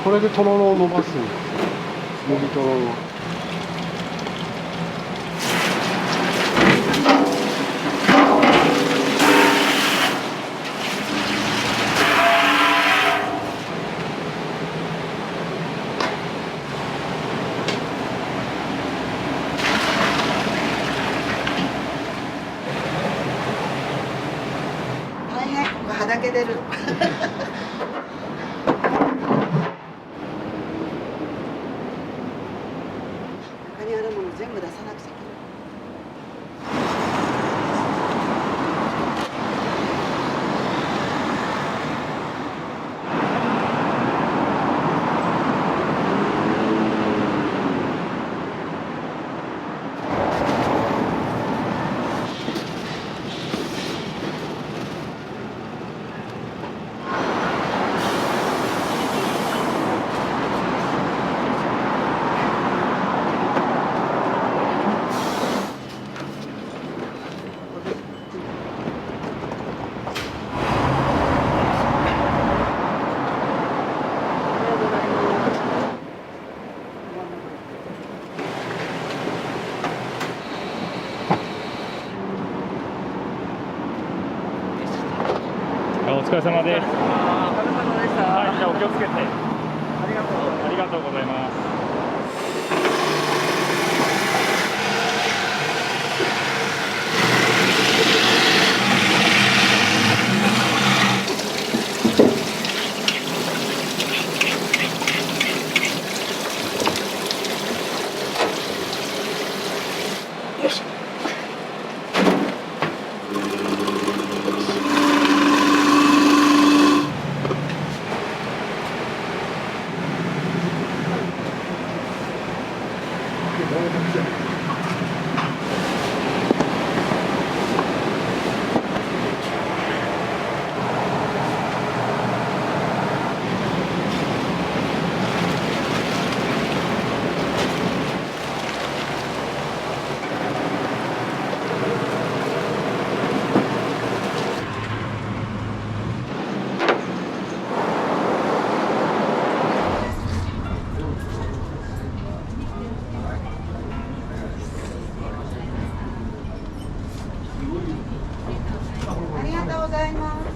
これでとろろを伸ばすんですよ。麦とろろ。大変、はだけ出る。他にあるもの全部出さなくちゃいけない。お疲れ様です。はい、じゃあお気をつけて。ありがとうございます。よいしょ。ありがとうございます。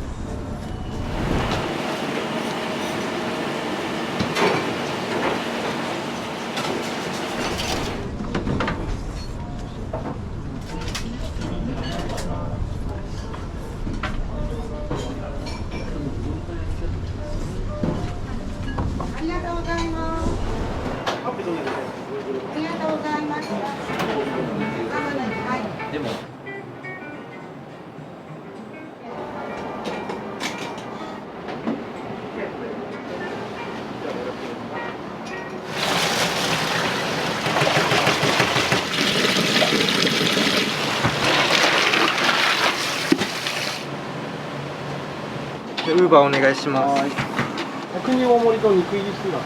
ありがとうございます。ありがとうございました。はい。でも。ウーバーお願いします。角煮大盛りと肉入りすら。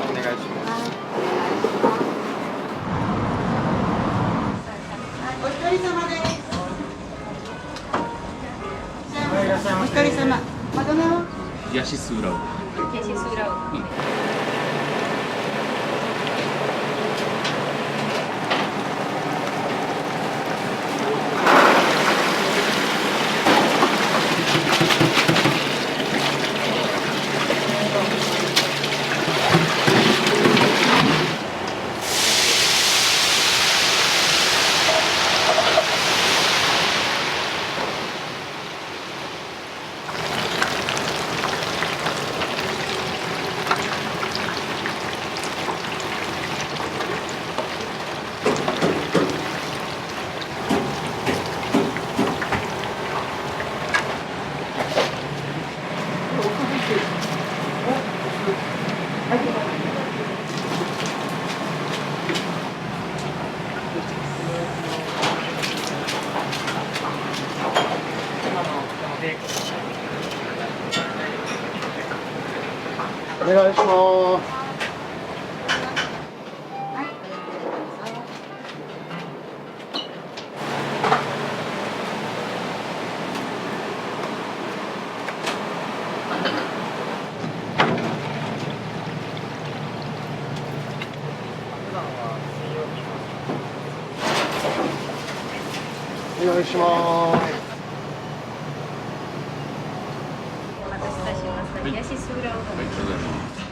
お願いします。お一人様。まとめは。ヤシスウラウ。ヤシスウラウ。お願いします。お願いします。お待たせいたしました。ヤシスウラウ。ありがとうございます。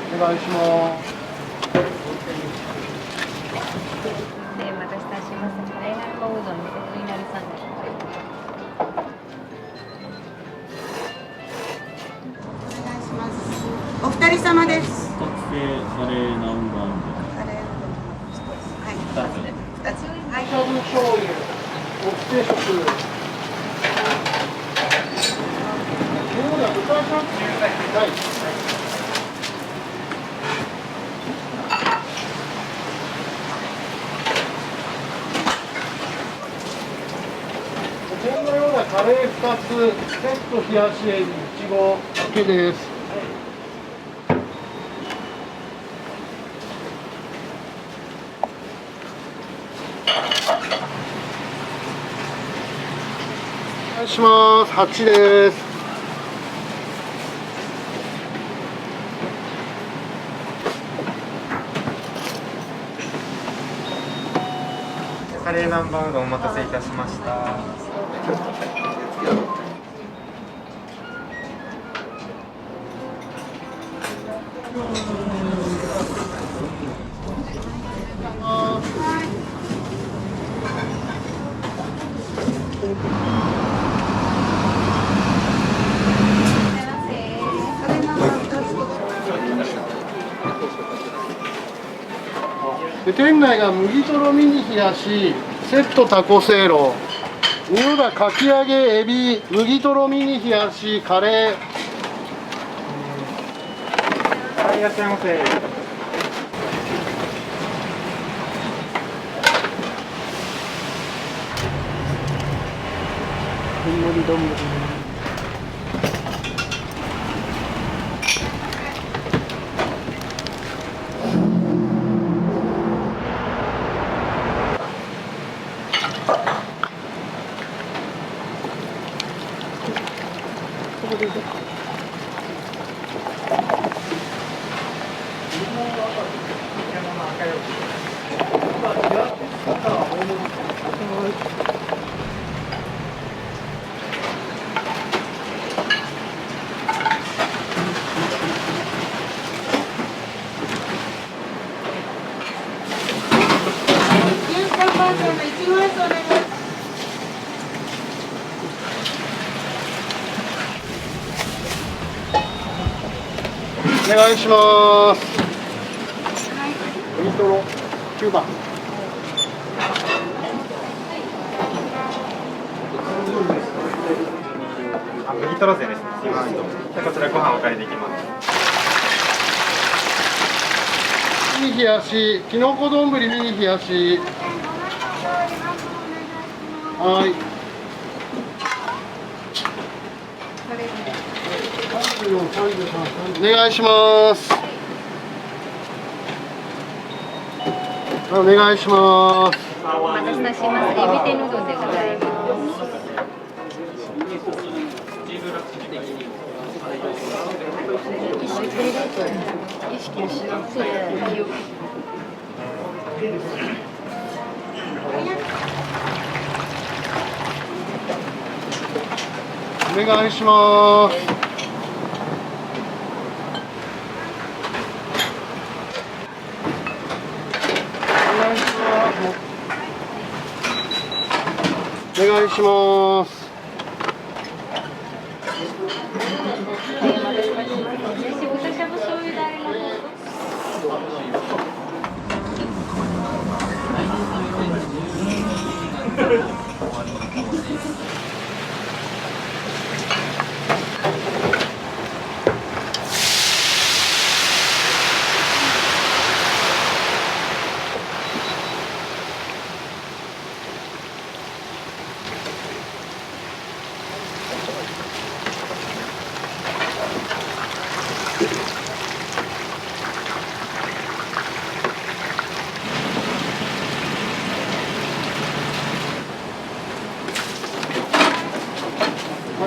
お願いします。お待たせいたしました。カレー南蛮うどんのセットになりさんです。お願いします。お二人様です。特製カレー南蛮。カレーうどん一つ。はい。二つ。はい。しゃぶ醤油、特製食。そうだ、豚しゃぶ。はい。このようなカレー2つ、セット冷やしエビ、いちごだけです。お願いします。8です。カレー南蛮うどんお待たせいたしました。で店内が麦とろミニ冷やし、セットタコせいろ、仁淀かき揚げエビ、麦とろミニ冷やし、カレー。はい、いらっしゃいませ。丼丼。お願いします。ミトロ9番。麦とろ膳ですね。すいません。こちらご飯お借りできます。ミニ冷やし、きのこ丼ミニ冷やし。はい。お願いします。お願いします。お待たせいたします。エビ天うどんでございます。お願いします。お願いします。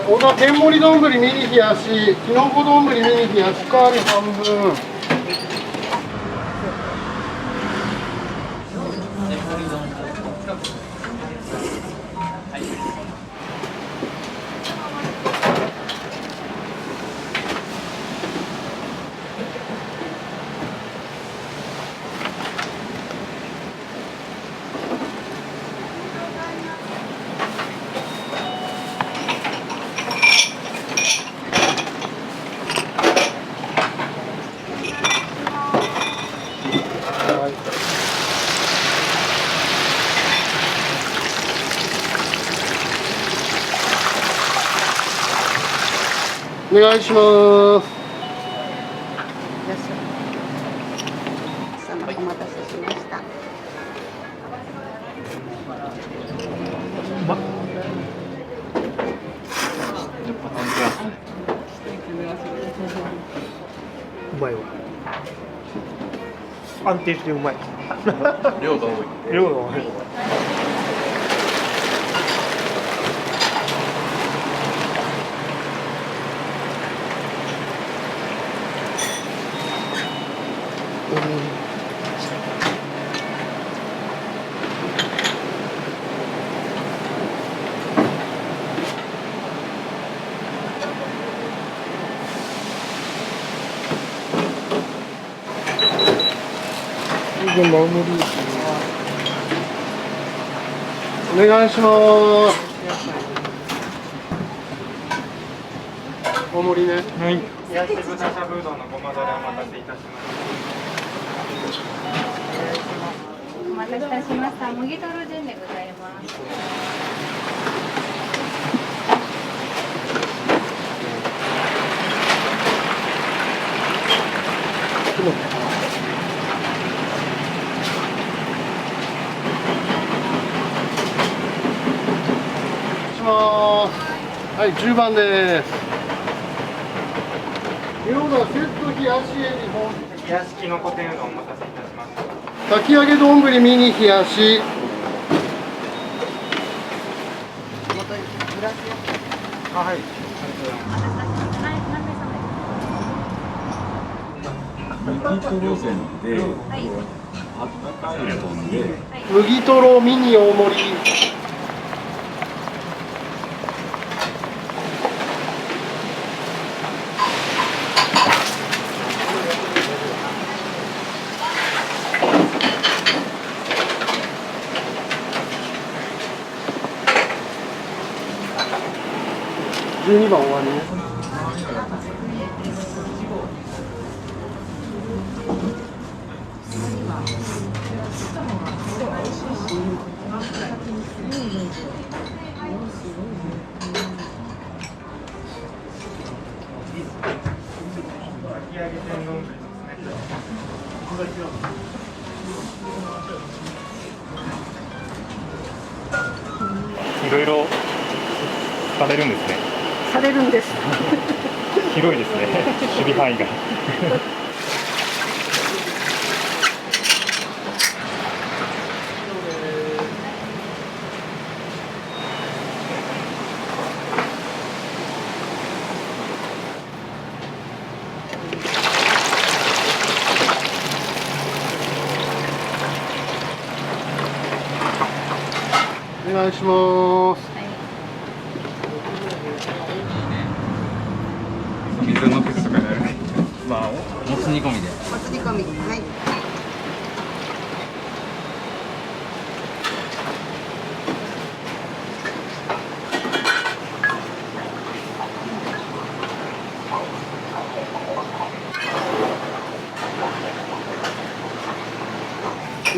小田天盛り丼ミニ冷やし、きのこ丼ミニ冷やし、おかわり半分。お願いします。お待たせしました。うまいわ。安定してうまい。量が多い。量が多い。お願いします。大盛りね。はい。冷やし豚しゃぶうどんのごまだれお待たせいたします。お待たせいたしました。麦とろ膳でございます。はい、10番です。色がセット冷やしエビ本。冷やしきのこ天うどんお待たせいたします。かき揚げ丼ミニ冷やし。あ、はい。麦とろ膳で、あったかい丼で、麦とろミニ大盛り。12番終わりね。き揚げ天丼ですね。いろいろされるんですね。されるんです。広いですね。守備範囲が。お願いします。水のくずとかになる。まあ、もつ煮込みで。もつ煮込み、はい。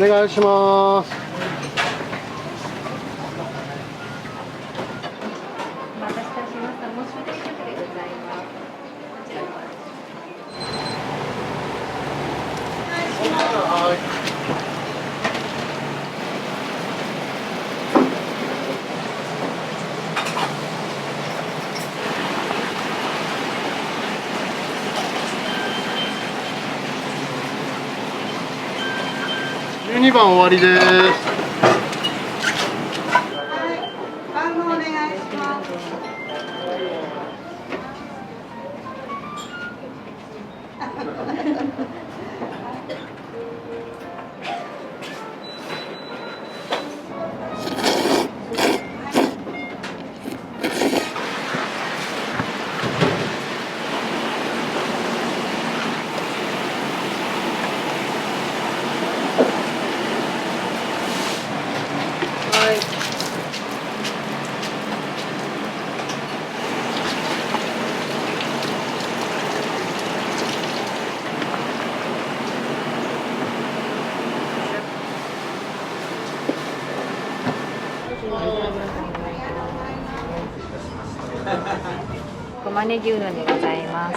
お願いします。お待たせいたしました。もう終電食でございます。こちら12番終わりです。番号お願いします。ごまねぎうどんでございます。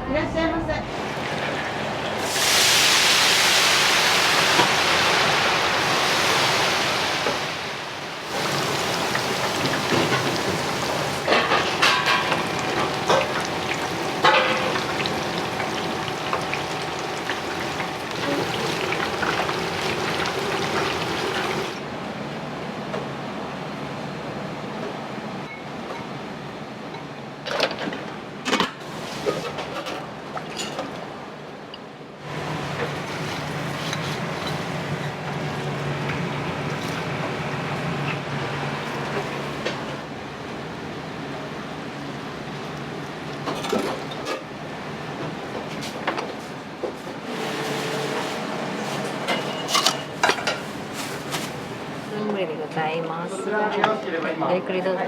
いらっしゃいませ。丼でございます。ごゆっくりどうぞ。